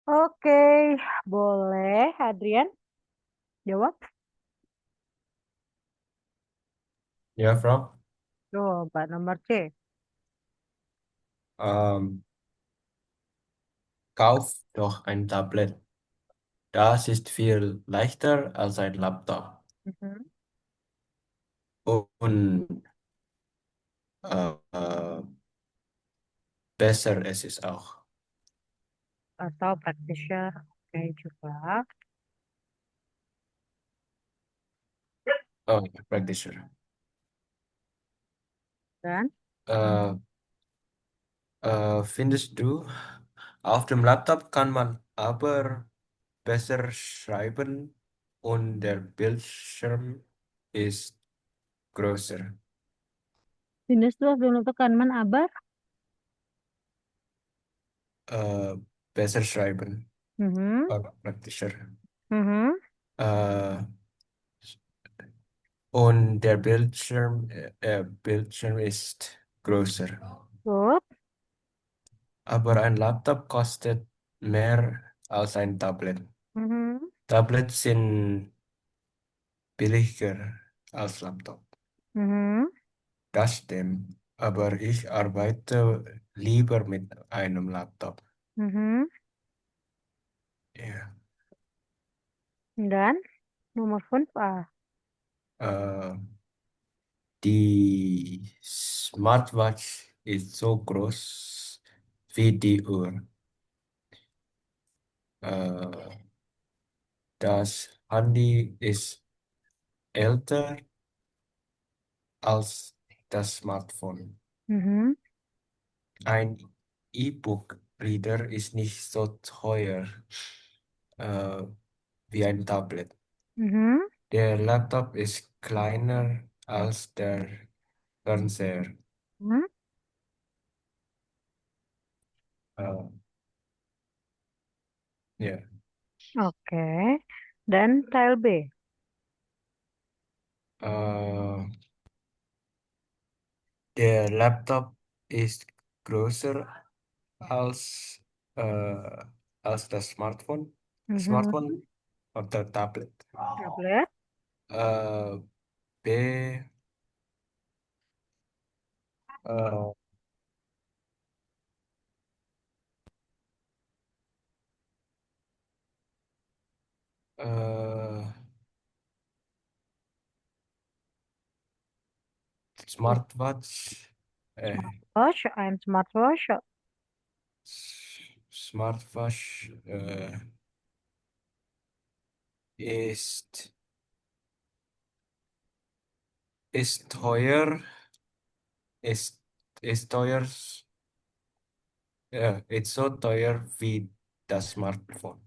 Oke, boleh Adrian jawab? Ja, Frau. Coba nomor C. Kauf doch ein Tablet. Das ist viel leichter als ein Laptop. Mhm. Und äh, besser ist es auch. Atau practitioner. Oke, coba. Oh, ja, praktischer. Dan Äh, findest du, auf dem Laptop kann man aber besser schreiben und der Bildschirm ist größer. findest du belum tekan man abar? Besser schreiben, Mhm. praktischer. Mhm. Äh, und der Bildschirm ist größer. Good. Aber ein Laptop kostet mehr als ein Tablet. Mhm. Tablets sind billiger als Laptop. Mhm. Das stimmt. Aber ich arbeite lieber mit einem Laptop. Mhm. Ja. Dan nomor 5A. Äh, die Smartwatch ist so groß wie die Uhr. Äh, das Handy ist älter als das Smartphone. Mhm. Ein E-Book-Reader ist nicht so teuer äh, wie ein Tablet. Mhm. Der Laptop ist kleiner als der Fernseher. Mhm. Äh, ja. Oke. Dan tile B. Äh, der Laptop ist größer als, äh, als das Smartphone. Mhm. Smartphone oder Tablet. Tablet. Äh, B. Äh, äh, Smartwatch. Watch. Ein Smartwatch. Smartwatch ist, ist teuer, ist, ist teuer, ist so teuer wie das Smartphone.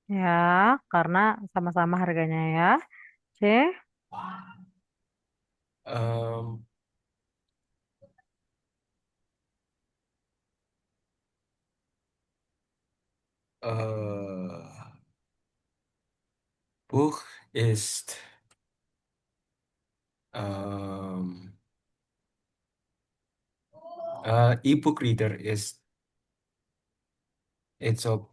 Ya, karena sama-sama harganya ya. C. Ähm, äh, Buch ist ähm, E-Book Reader ist so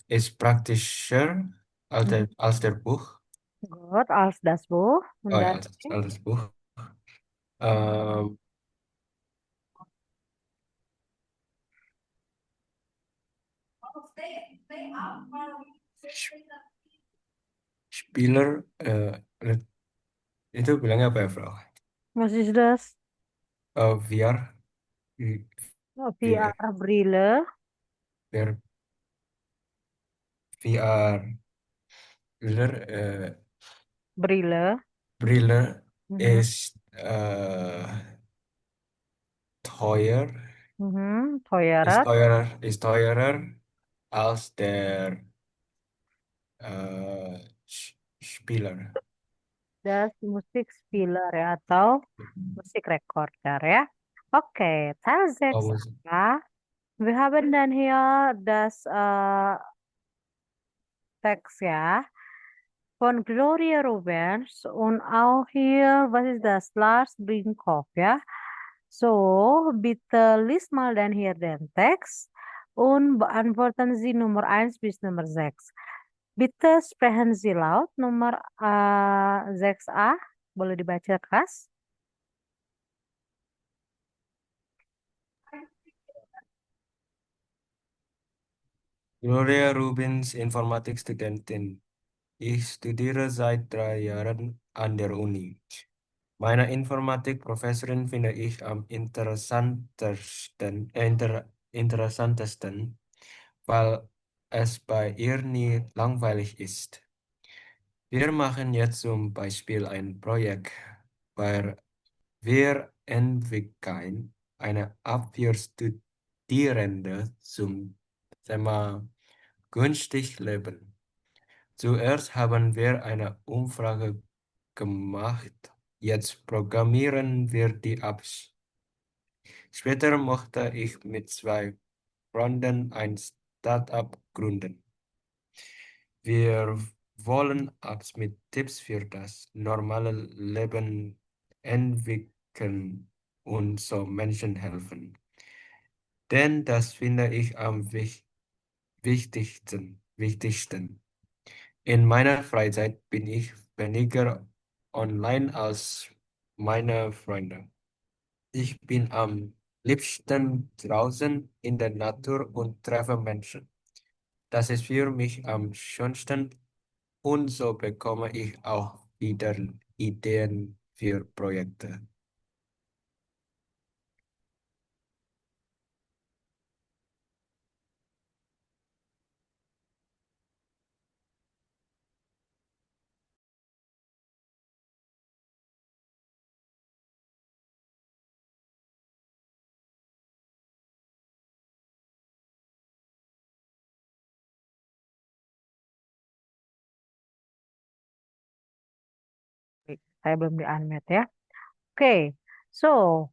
ist praktischer als der Buch. Good. Als das Buch. Oh Und ja, dan als das Buch. Ähm, Spieler itu bilangnya apa ya, Bro? was is das? VR, Oh, VR, VR Brille. VR, VR, Brille. Brille Mhm. ist teuer, Mhm. Teurer. ist teurer als der Spieler. Das Musikspieler ya atau musik recorder ya. Oke, Teil 6. Oh, was it? Ja. Wir haben dann hier das Text ja von Gloria Rubens und auch hier, was ist das? Lars Brinkhoff ja. So, bitte lies mal dann hier den Text. und beantworten Sie Nummer 1 bis Nummer 6. Bitte sprechen Sie laut. Nomor 6a, boleh dibaca keras? Gloria Rubens, Informatikstudentin. Ich studiere seit 3 Jahren an der Uni. Meine Informatikprofessorin finde ich am interessantesten, weil es bei ihr nie langweilig ist. Wir machen jetzt zum Beispiel ein Projekt, weil wir entwickeln eine App für Studierende zum Thema günstig leben. Zuerst haben wir eine Umfrage gemacht. Jetzt programmieren wir die Apps. Später möchte ich mit 2 Freunden ein Startup gründen. Wir wollen Apps mit Tipps für das normale Leben entwickeln und so Menschen helfen. Denn das finde ich am wichtigsten. In meiner Freizeit bin ich weniger online als meine Freunde. Ich bin am liebsten draußen in der Natur und treffe Menschen. Das ist für mich am schönsten und so bekomme ich auch wieder Ideen für Projekte. Saya belum di-unmute ya. Oke, so,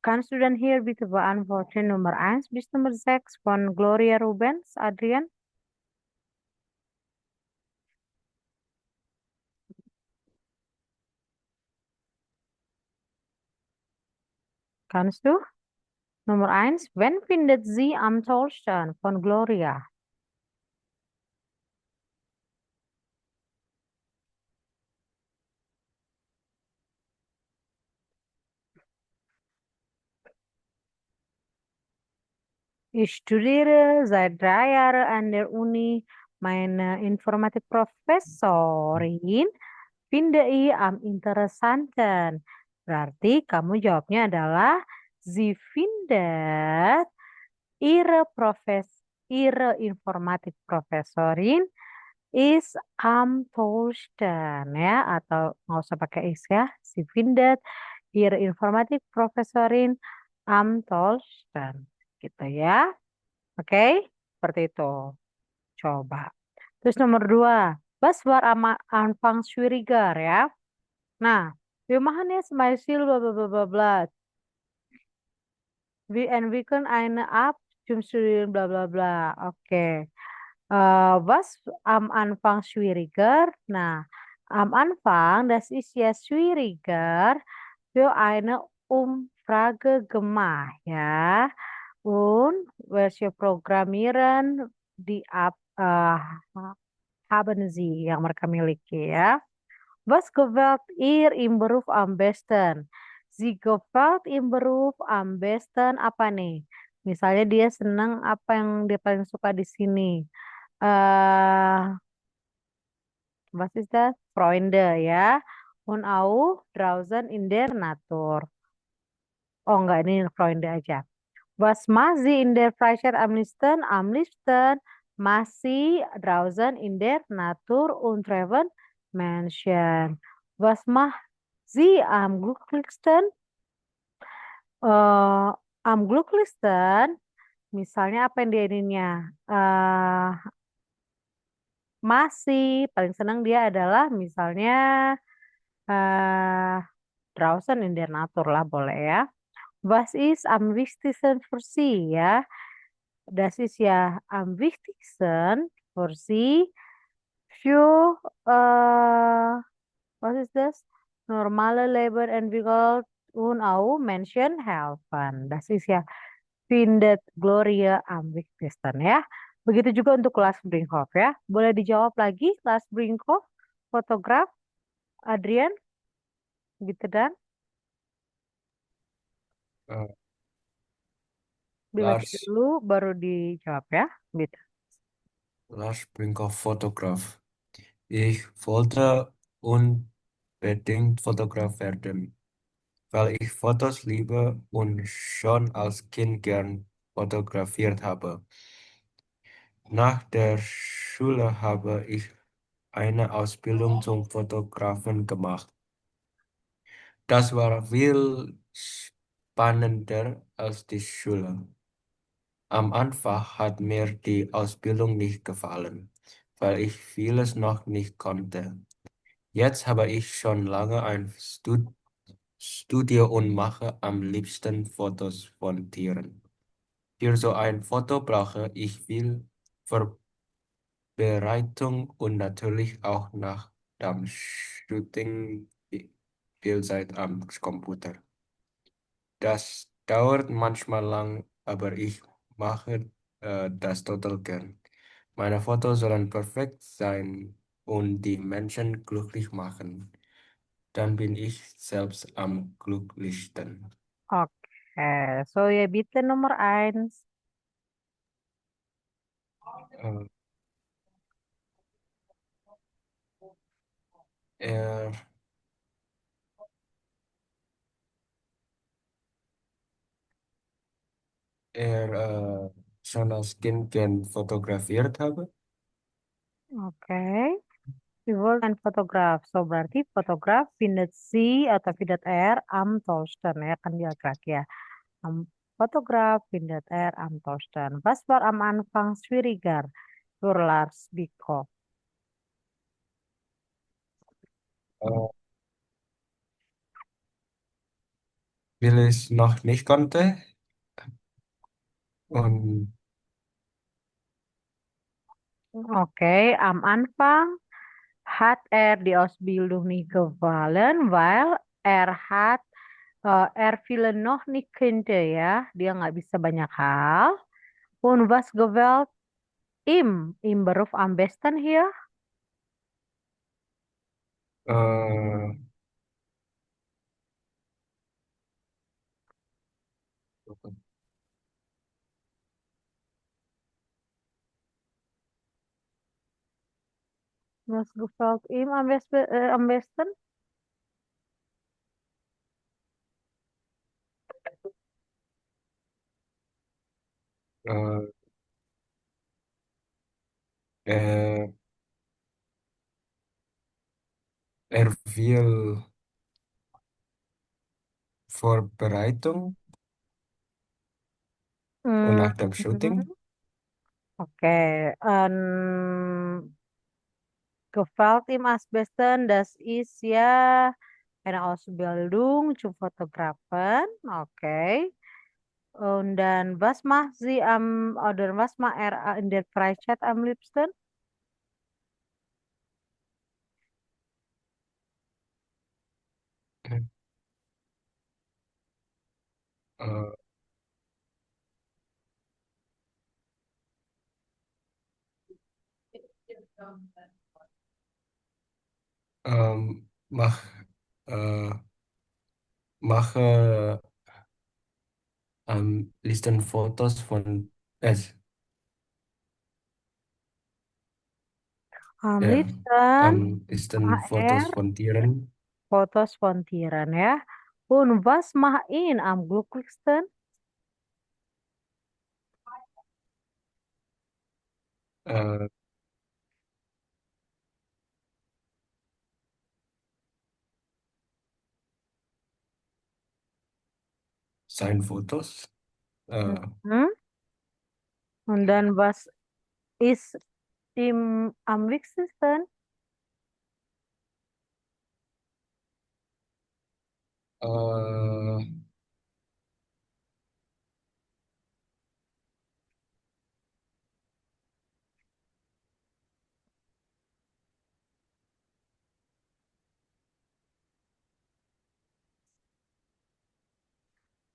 kann Student hier bitte beantworten Nummer 1 bis Nummer 6 von Gloria Rubens, Adrian? Kannst du? Nummer 1, wen findet sie am tollsten von Gloria? Ich studiere seit 3 Jahren an der Uni. Meine Informatikprofessorin finde ich am interessanten. Berarti kamu jawabnya adalah sie findet ihre Informatikprofessorin is am tollsten ya, atau nggak usah pakai is ya. Sie findet ihre Informatikprofessorin am tollsten. Gitu ya. Oke, seperti itu. Coba. Terus nomor 2. Was war am Anfang schwieriger ya. Nah, wir machen jetzt mal bla bla bla bla bla. We can eine App zum Studieren bla bla bla. Oke. Was am Anfang schwieriger? Nah, am Anfang, das ist ja schwieriger für eine Umfrage gemacht, ja. Und welche Programmieren die App haben Sie yang mereka miliki ya. Was gefällt ihr im Beruf am besten? Sie gefällt im Beruf am besten apa nih? Misalnya dia senang apa yang dia paling suka di sini. Was ist das? Freunde ya. Und auch draußen in der Natur. Oh enggak, ini Freunde aja. Was macht sie in der Freizeit am liebsten? Am liebsten masih draußen in der Natur und treffen Menschen. Was macht sie am glücklichsten? Am glücklichsten, misalnya apa yang dia ininya? Masih paling senang dia adalah misalnya draußen in der Natur lah boleh ya. Was ist am wichtigsten für Sie ya? Das ist ja am wichtigsten für Sie für was ist das? Normale Leben entwickelt und auch Menschen helfen. Das ist ja findet Gloria am wichtigsten ya. Begitu juga untuk Lars Brinkhoff ya. Boleh dijawab lagi Lars Brinkhoff, fotograf, Adrian, gitu dan Äh, dibaca Lars, dulu baru dijawab ya. Gitu. Lars Brinkhoff, Fotograf. Ich wollte unbedingt Fotograf werden, weil ich Fotos liebe und schon als Kind gern fotografiert habe. Nach der Schule habe ich eine Ausbildung zum Fotografen gemacht. Das war viel spannender als die Schule. Am Anfang hat mir die Ausbildung nicht gefallen, weil ich vieles noch nicht konnte. Jetzt habe ich schon lange ein Studio und mache am liebsten Fotos von Tieren. Für so ein Foto brauche ich viel Vorbereitung und natürlich auch nach dem Shooting viel Zeit am Computer. Das dauert manchmal lang, aber ich mache das total gern. Meine Fotos sollen perfekt sein und die Menschen glücklich machen. Dann bin ich selbst am glücklichsten. Oke, so ya bitte nomor 1. Äh, er, schon als Kind gern fotografiert habe. Oke. Wir wollen ein Fotograf. So berarti fotograf findet sie atau findet er am toaster ya kan dia laki ya. Am Fotograf findet er am toaster. Was war am Anfang schwieriger für Lars Biko? Äh, Will ich noch nicht konnte. Und Oke, am Anfang hat er die Ausbildung nicht gefallen, weil er viele noch nicht kannte ya. Dia nggak bisa banyak hal. Und was gewählt im Beruf am besten hier? äh, Was gefällt ihm am besten? äh, er, er will Vorbereitung und Hmm, nach dem Shooting. Oke, gefällt ihm am besten, das ist ja eine Ausbildung zum Fotografen. Okay. Und dann, was macht sie oder was macht er in der Freizeit am liebsten? Äh, ähm, mach, äh, mache Listen Fotos von es. Am Er liebsten Listen macht er Fotos von Tieren. Fotos von Tieren ya. Und was macht ihn am glücklichsten? Äh, Sein Fotos. Äh, Mhm. Und dann, was ist ihm am wichtigsten? äh,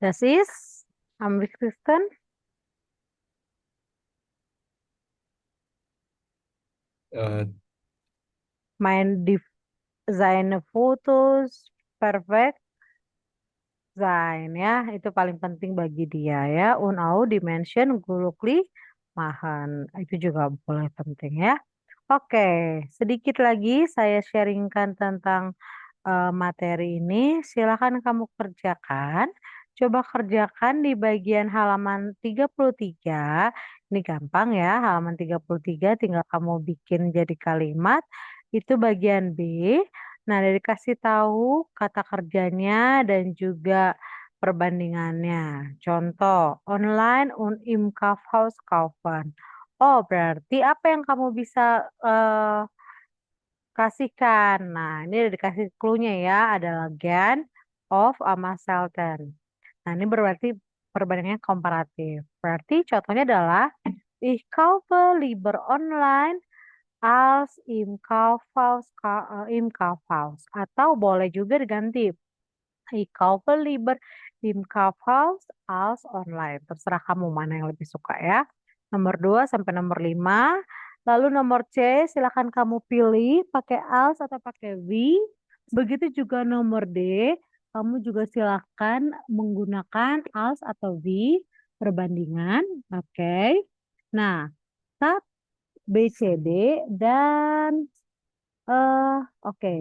Das ist am wichtigsten. Äh, seine Fotos perfekt sein ya, itu paling penting bagi dia ya. Und auch die Menschen glücklich machen. Itu juga boleh penting ya. Oke, sedikit lagi saya sharingkan tentang materi ini. Silakan kamu kerjakan. Coba kerjakan di bagian halaman 33. Ini gampang ya, halaman 33 tinggal kamu bikin jadi kalimat. Itu bagian B. Nah, dari kasih tahu kata kerjanya dan juga perbandingannya. Contoh, online und im Kaufhaus kaufen. Oh, berarti apa yang kamu bisa kasihkan? Nah, ini udah dikasih clue-nya ya. Adalah Gan of sama Selten. Nah, ini berarti perbandingannya komparatif. Berarti contohnya adalah Ich kaufe lieber online als im Kaufhaus. Atau boleh juga diganti. Ich kaufe lieber im Kaufhaus als online. Terserah kamu mana yang lebih suka ya. Nomor 2 sampai nomor 5. Lalu nomor C silakan kamu pilih pakai als atau pakai V. Begitu juga nomor D. Kamu juga silakan menggunakan als atau V perbandingan. Oke. Nah, tab B, C, D dan oke.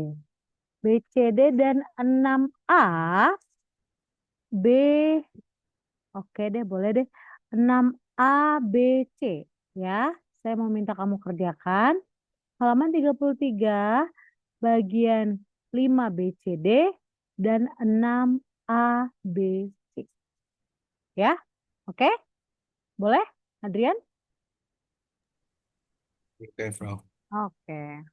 B, C, D dan 6A B, oke deh, boleh deh. 6A, B, C. Ya, saya mau minta kamu kerjakan. Halaman 33, bagian 5, B, C, D, dan 6A, B, C. Ya, oke? Boleh, Adrian? okay, Frau. Oke.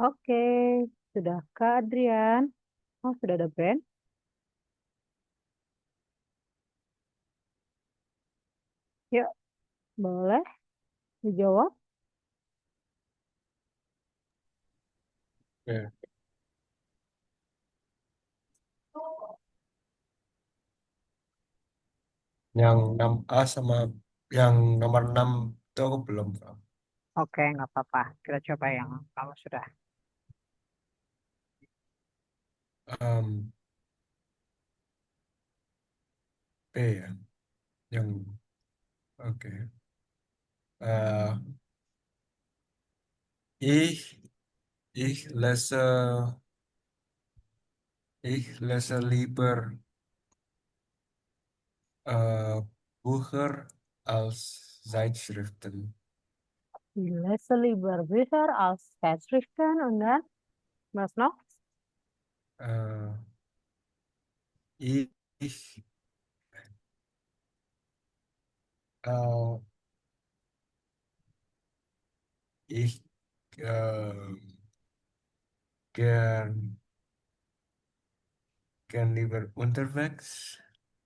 Oke, sudah Kak Adrian? Oh, sudah ada Ben? Yuk, boleh dijawab? Ya. Yang 6A sama yang nomor 6 itu aku belum tahu. Oke, nggak apa-apa. Kita coba yang kalau sudah. Em, B ya. Yang oke. Eh, ich ich lese lieber äh, Bücher als Zeitschriften. Ich lese lieber Bücher als Zeitschriften und dann, was noch? Äh, ich äh, ich äh, gern, gern lieber unterwegs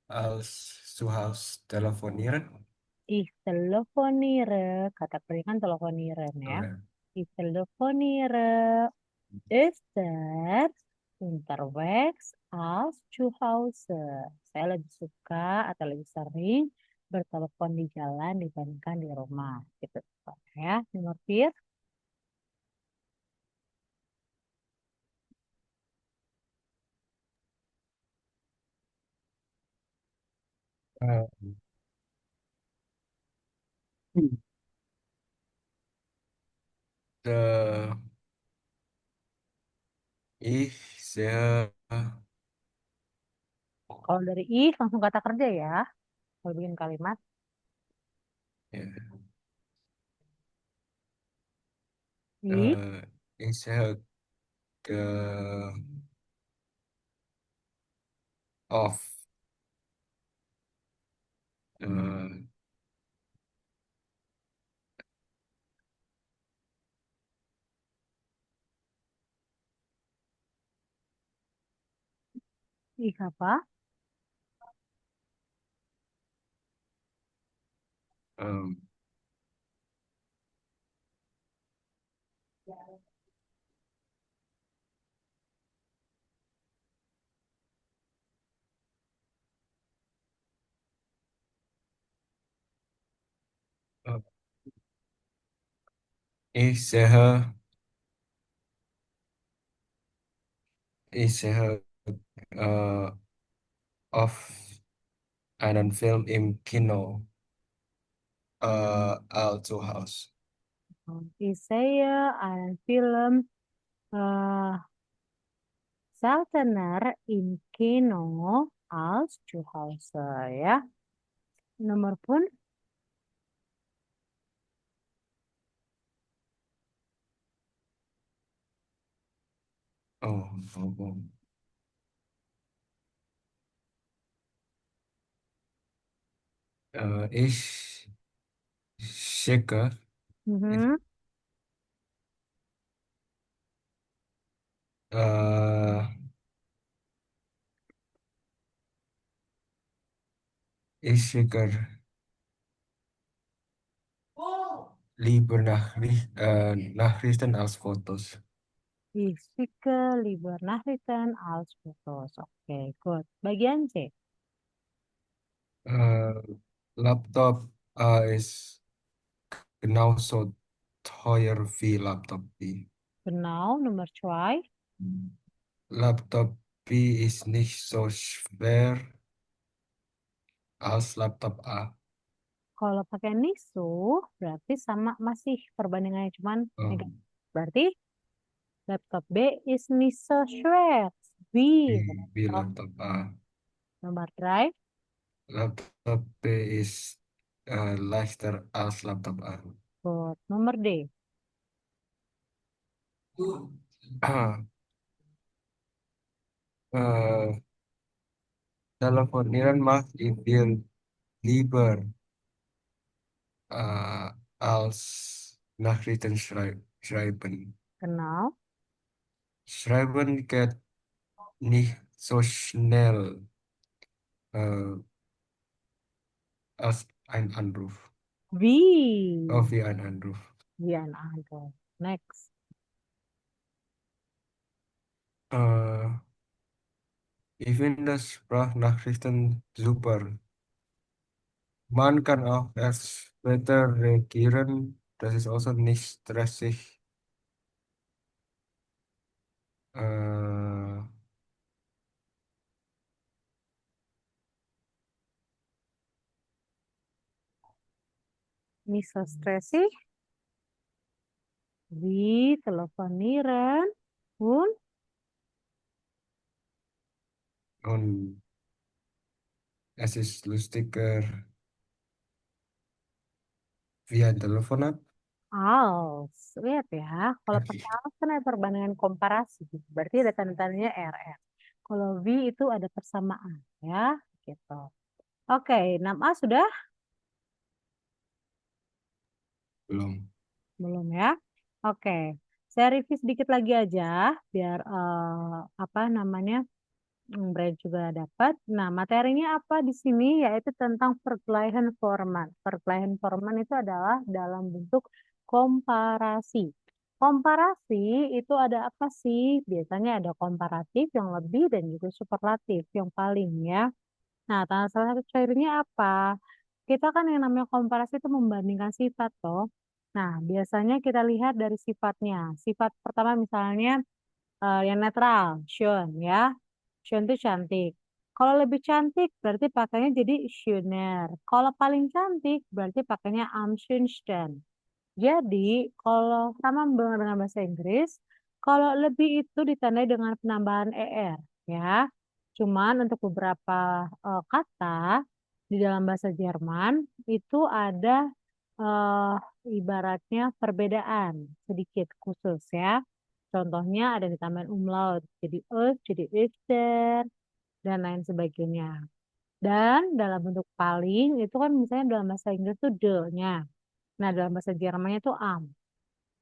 als zu Hause telefonieren. Ich telefoniere, kata kan telefonieren Oh ya. ja. Ich telefoniere öfter unterwegs als zu Hause. Saya lebih suka atau lebih sering bertelepon di jalan dibandingkan di rumah. Gitu. Ya, nomor 4. Äh, äh, ich sehe Kalau dari if langsung kata kerja ya. Kalau bikin kalimat. ja, Ich ich sehe auf äh, ich apa? ähm, äh, ich sehe Ich sehe äh, oft einen Film im Kino, zu Hause. Ich sehe einen Film äh, seltener im Kino als zu Hause ya. Nomor pun Oh, oh, oh. Ich schicke, mhm, äh, ich schicke lieber Nachrichten als Fotos. ich schicke lieber Nachrichten als Fotos. Oke, good. Bagian C. Äh, Laptop ist genauso teuer wie Laptop B. Genau, Nummer 2. Laptop B ist nicht so schwer als Laptop A. Kalau pakai nisu berarti sama masih perbandingannya cuman Oh, negatif. Berarti laptop B is nicht so schwer. B. wie Laptop A. Nomor 3. Laptop B ist leichter als Laptop A. Good. Nomor D. Ah, äh, telefonieren mache ich viel lieber als Nachrichten schreiben. Genau. Schreiben geht nicht so schnell äh, als ein Anruf. Wie? Oh, wie ein Anruf. Wie ein Anruf. Next. Äh, Ich finde Sprachnachrichten super. Man kann auch erst später reagieren. Das ist also nicht stressig. Äh, Nicht so stressig wie telefonieren und und es ist lustiger wie ein Telefonat. als. Lihat ya, kalau pakai als kan ada perbandingan komparasi. Berarti ada tanda-tandanya RR. Kalau V itu ada persamaan ya, gitu. Oke, 6A sudah? Belum. Belum ya? Oke. Saya review sedikit lagi aja biar apa namanya? Brand juga dapat. Nah, materinya apa di sini? Yaitu tentang perkelahian format. Perkelahian format itu adalah dalam bentuk komparasi. Komparasi itu ada apa sih? Biasanya ada komparatif yang lebih dan juga superlatif yang paling ya. Nah, salah satu cirinya apa? Kita kan yang namanya komparasi itu membandingkan sifat toh. Nah, biasanya kita lihat dari sifatnya. Sifat pertama misalnya yang netral, schön ya. Schön itu cantik. Kalau lebih cantik berarti pakainya jadi schöner. Kalau paling cantik berarti pakainya am schönsten. Jadi kalau sama dengan bahasa Inggris, kalau lebih itu ditandai dengan penambahan er ya. Cuman untuk beberapa kata di dalam bahasa Jerman itu ada eh, ibaratnya perbedaan sedikit khusus ya. Contohnya ada ditambahin umlaut jadi jadi öfter dan lain sebagainya. Dan dalam bentuk paling itu kan misalnya dalam bahasa Inggris tuh de-nya. Nah, dalam bahasa Jermannya itu am.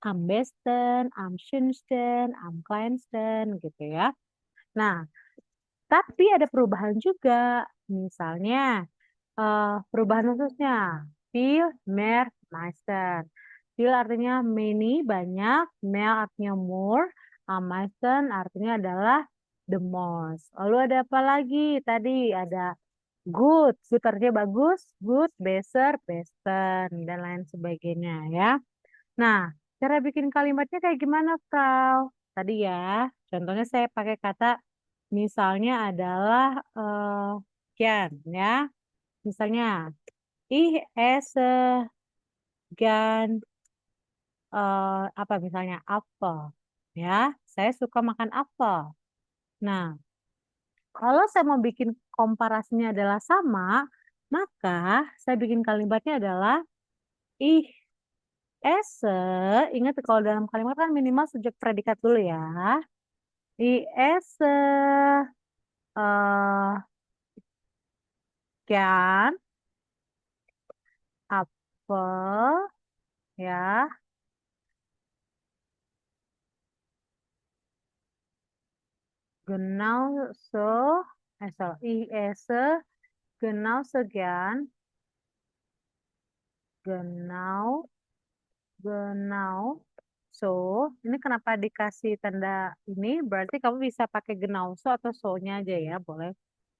Am besten, am schönsten, am kleinsten gitu ya. Nah, tapi ada perubahan juga. Misalnya perubahan khususnya. Viel, mehr, meisten. Viel artinya many, banyak. Mehr artinya more. Am meisten artinya adalah the most. Lalu ada apa lagi? Tadi ada good. Good artinya bagus. Good, better, besten. Dan lain sebagainya ya. Nah, cara bikin kalimatnya kayak gimana, Frau? Tadi ya, contohnya saya pakai kata misalnya adalah kian ya. Misalnya, ich esse gern apa misalnya apel. Ya, saya suka makan apel. Nah, kalau saya mau bikin komparasinya adalah sama, maka saya bikin kalimatnya adalah ich esse. Ingat kalau dalam kalimat kan minimal subjek predikat dulu ya. Ich esse gern apel ya. Genau so, ich esse genau so gern, genau, genau so. Ini kenapa dikasih tanda ini? Berarti kamu bisa pakai genau so atau so-nya aja ya, boleh.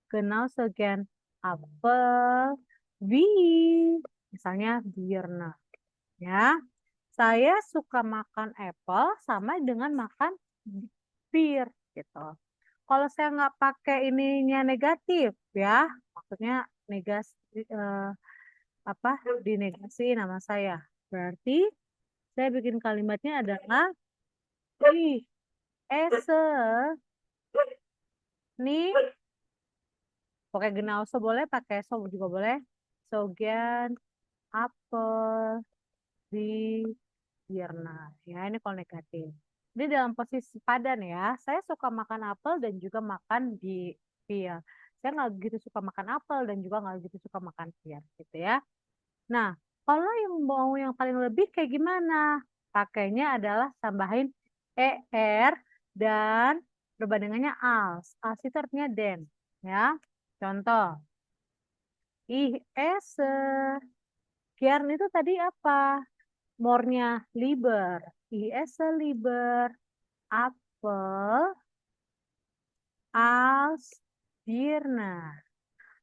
Genau so gern apel, wie, misalnya Birne. Ya, saya suka makan apple sama dengan makan bir gitu. Kalau saya nggak pakai ininya negatif ya, maksudnya negasi apa dinegasi nama saya. Berarti saya bikin kalimatnya adalah ih, ese nih pakai genauso boleh, pakai so juga boleh. Sogen apel di Birna. Ya, ini kalau negatif. Ini dalam posisi padan ya. Saya suka makan apel dan juga makan di pir. Saya nggak gitu suka makan apel dan juga nggak gitu suka makan pir, gitu ya. Nah, kalau yang mau yang paling lebih kayak gimana? Pakainya adalah tambahin er dan perbandingannya als. Als itu artinya den, ya. Contoh, ich esse. Gern itu tadi apa? Mornya lieber. Ich esse lieber Apfel als Birne.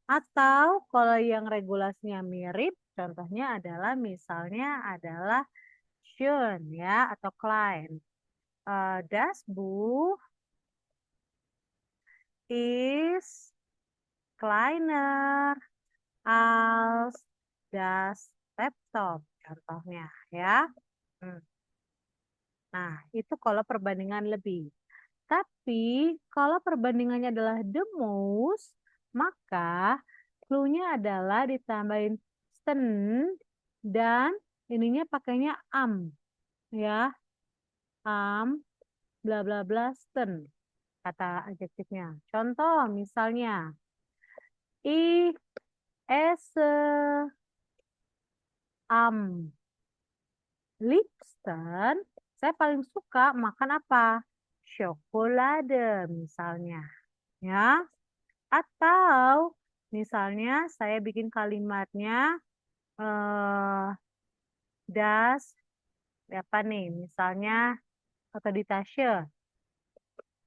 Atau kalau yang regulasinya mirip, contohnya adalah misalnya adalah schön ya atau klein. Das Buch ist kleiner als das Laptop contohnya ya. Nah, itu kalau perbandingan lebih. Tapi kalau perbandingannya adalah the most, maka clue-nya adalah ditambahin sten dan ininya pakainya ya. Bla bla bla sten kata adjektifnya. Contoh misalnya ich esse am liebsten, saya paling suka makan apa? Chocolade misalnya. Ya. Atau misalnya saya bikin kalimatnya das apa nih? Misalnya atau di Tasche.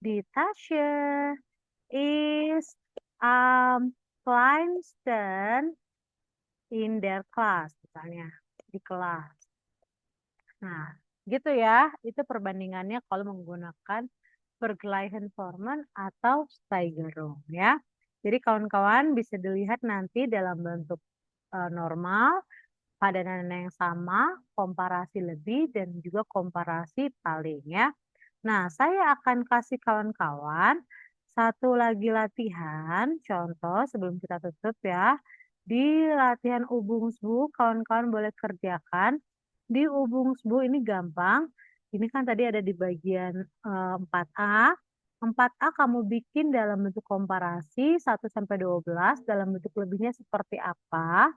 Die Tasche ist am kleinsten in der Class misalnya di kelas. Nah, gitu ya. Itu perbandingannya kalau menggunakan Vergleichensformen atau Steigerung ya. Jadi kawan-kawan bisa dilihat nanti dalam bentuk normal, padanan yang sama, komparasi lebih, dan juga komparasi paling ya. Nah, saya akan kasih kawan-kawan satu lagi latihan, contoh sebelum kita tutup ya. Di latihan Übungsbuch, kawan-kawan boleh kerjakan. Di Übungsbuch ini gampang. Ini kan tadi ada di bagian 4A. 4A kamu bikin dalam bentuk komparasi 1-12 dalam bentuk lebihnya seperti apa.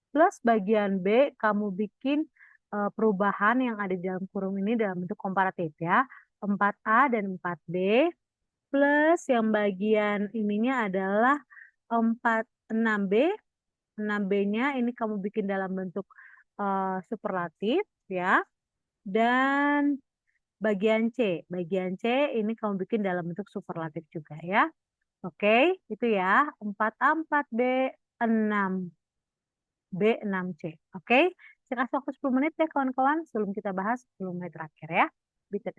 Plus bagian B kamu bikin perubahan yang ada di dalam kurung ini dalam bentuk komparatif ya. 4A dan 4B. Plus yang bagian ininya adalah 6B. 6B-nya ini kamu bikin dalam bentuk superlatif ya. Dan bagian C. Bagian C ini kamu bikin dalam bentuk superlatif juga ya. Oke, itu ya. 4A, 4B, 6B, 6C. Oke, saya kasih waktu 10 menit ya kawan-kawan sebelum kita bahas 10 menit terakhir ya. Bitte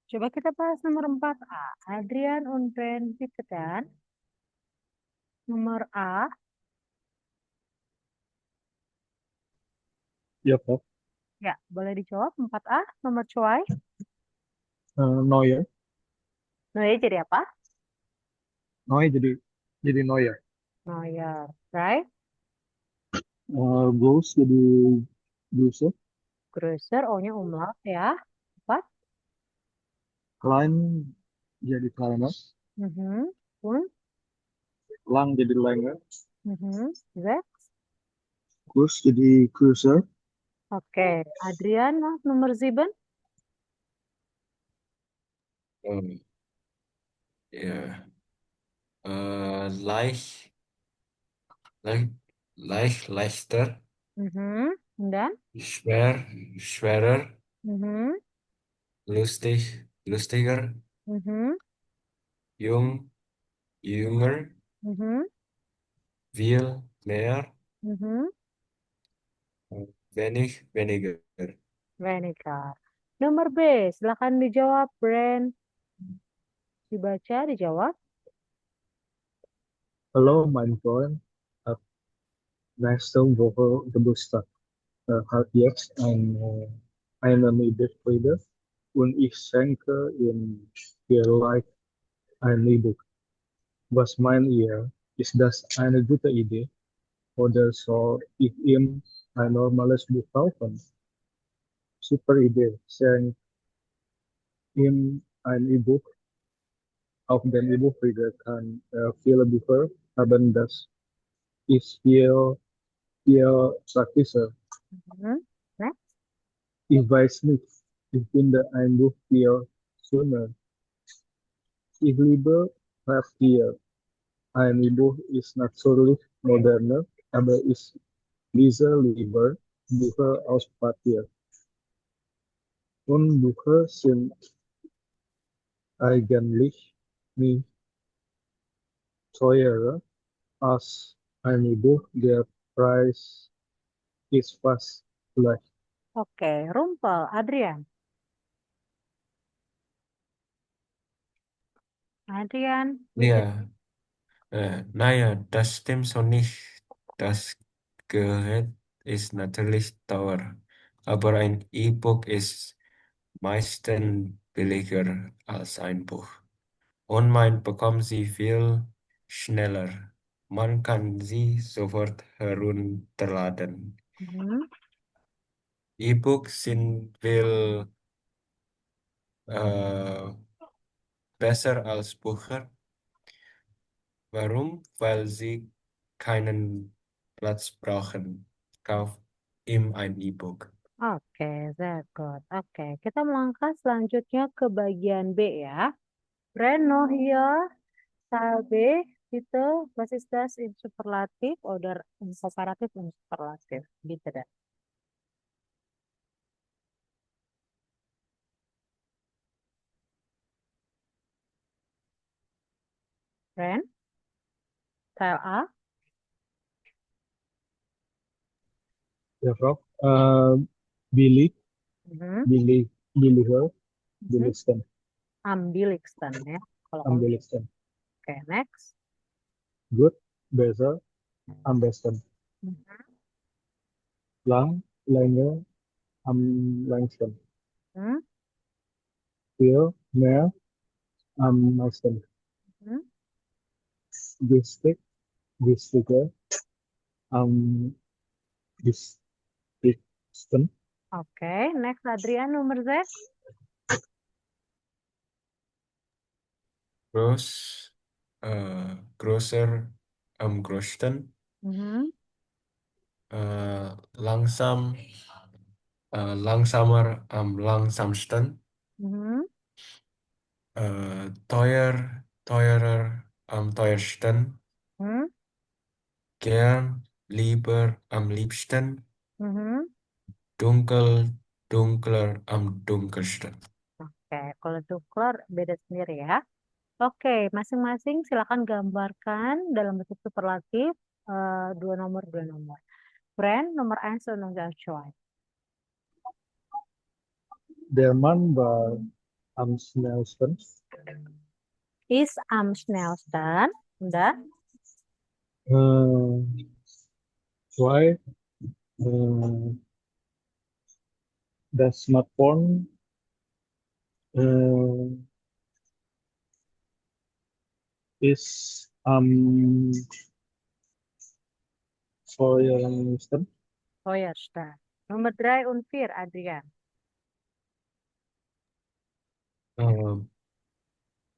Coba kita bahas nomor 4A. Adrian und Ben bitte dan. Nomor A. Ya, Prof. Ya, boleh dijawab 4A. Nomor 2. Neuer. Nah, ya jadi apa? Neuer jadi Neuer. Neuer, right? Groß jadi Größe. Größer, O-nya umlaut ya. 4. Klein jadi kleiner. Und? Lang jadi länger. 6. Groß jadi größer. Oke, Adrian, nomor 7. Ja. Leicht, leichter, Und dann? schwerer, Mhm. lustiger, Mhm. jünger, Mhm. viel mehr, Mhm. weniger. Weniger. Nomor B, silakan dijawab, Brand. Dibaca, dijawab. Hallo, mein Freund. Nächste Woche Geburtstag. Hat jetzt eine neue Freude und ich schenke ihm vielleicht ein E-Book. Was meint ihr? Ist das eine gute Idee? Oder soll ich ihm ein normales Buch kaufen? Super Idee. Schenk ihm ein E-Book. Auf dem E-Book-Reader kann er viele Bücher haben. Das ist viel praktischer. Mhm. Next. Ich weiß nicht. Ich finde ein Buch viel schöner. Ich liebe Papier. Ein E-Buch ist natürlich moderner, aber ich lese lieber Bücher aus Papier. Und Bücher sind eigentlich nicht teurer als ein E-Buch. Der Preis ist fast gleich. Oke, Rumpel, Adrian. Adrian, bitte. Ja, naja, das stimmt so nicht. Das Gerät ist natürlich teuer, aber ein E-Book ist meistens billiger als ein Buch. Online bekommen Sie viel schneller. Man kann sie sofort herunterladen. Mhm. E-Books sind viel besser als Bücher. Warum? Weil sie keinen Platz brauchen. Kauf ihm ein E-Book. Oke, very good. Oke, kita melangkah selanjutnya ke bagian B ya. Reno hier, Salbe, bitte, was ist das in Superlativ oder in Komparativ und Superlativ? Bitte deh. Ren, Teil A. Ja, Prof. Billig, Mhm. billiger, Mhm. billigsten, Ambiliksten ya. Kalau am kamu, billigsten. oke, next. Gut, besser, am besten. Mhm. Lang, länger, am längsten. Mhm. Viel, mehr, am meisten. Mhm. Günstig, günstiger, am günstigsten. Oke, next Adrian nomor Z. Groß, größer, am größten, Mhm. langsam, langsamer, am langsamsten, Mhm. teurer, am teuersten, Mhm. gern, lieber, am liebsten, Mhm. dunkler, am dunkelsten. Oke, kalau tukar beda sendiri ya. Oke, masing-masing silakan gambarkan dalam bentuk superlatif dua nomor. Brand nomor 1 und Nummer 2. der Mann war am schnellsten. Is am schnellsten. Udah. Why das Smartphone is am teuersten. Teuersten. Nummer 3 und 4, Adrian.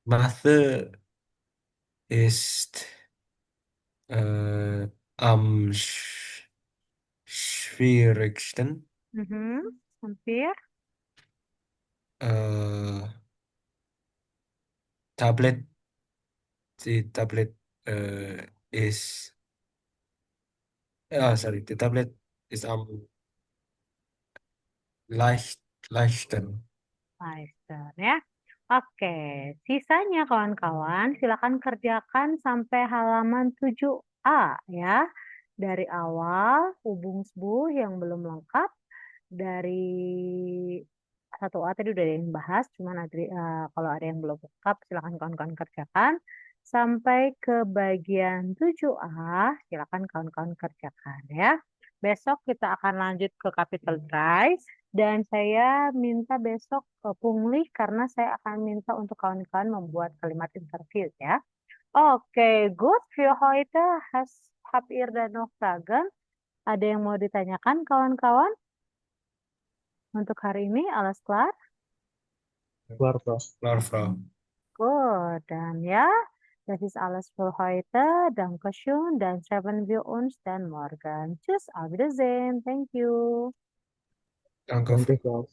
Mathe ist am schwierigsten. Und 4. Tablet, die Tablet ist, sorry, die Tablet ist am leichtesten. Leicester ya. Oke, sisanya kawan-kawan silakan kerjakan sampai halaman 7A ya. Dari awal hubungsbuh yang belum lengkap, dari 1A tadi udah ada yang bahas, cuman kalau ada yang belum lengkap silakan kawan-kawan kerjakan. Sampai ke bagian 7A, silakan kawan-kawan kerjakan ya. Besok kita akan lanjut ke capital try. Dan saya minta besok pungli karena saya akan minta untuk kawan-kawan membuat kalimat interview ya. Oke, good. Für heute habt ihr dann noch Fragen? Ada yang mau ditanyakan kawan-kawan? Untuk hari ini, alles klar? Klar, Frau. Klar, Frau. Gut, dann ja, das ist alles für heute. Dankeschön, dann treffen wir uns dann morgen. Tschüss, auf Wiedersehen. Thank you. Danke, Danke, Frau.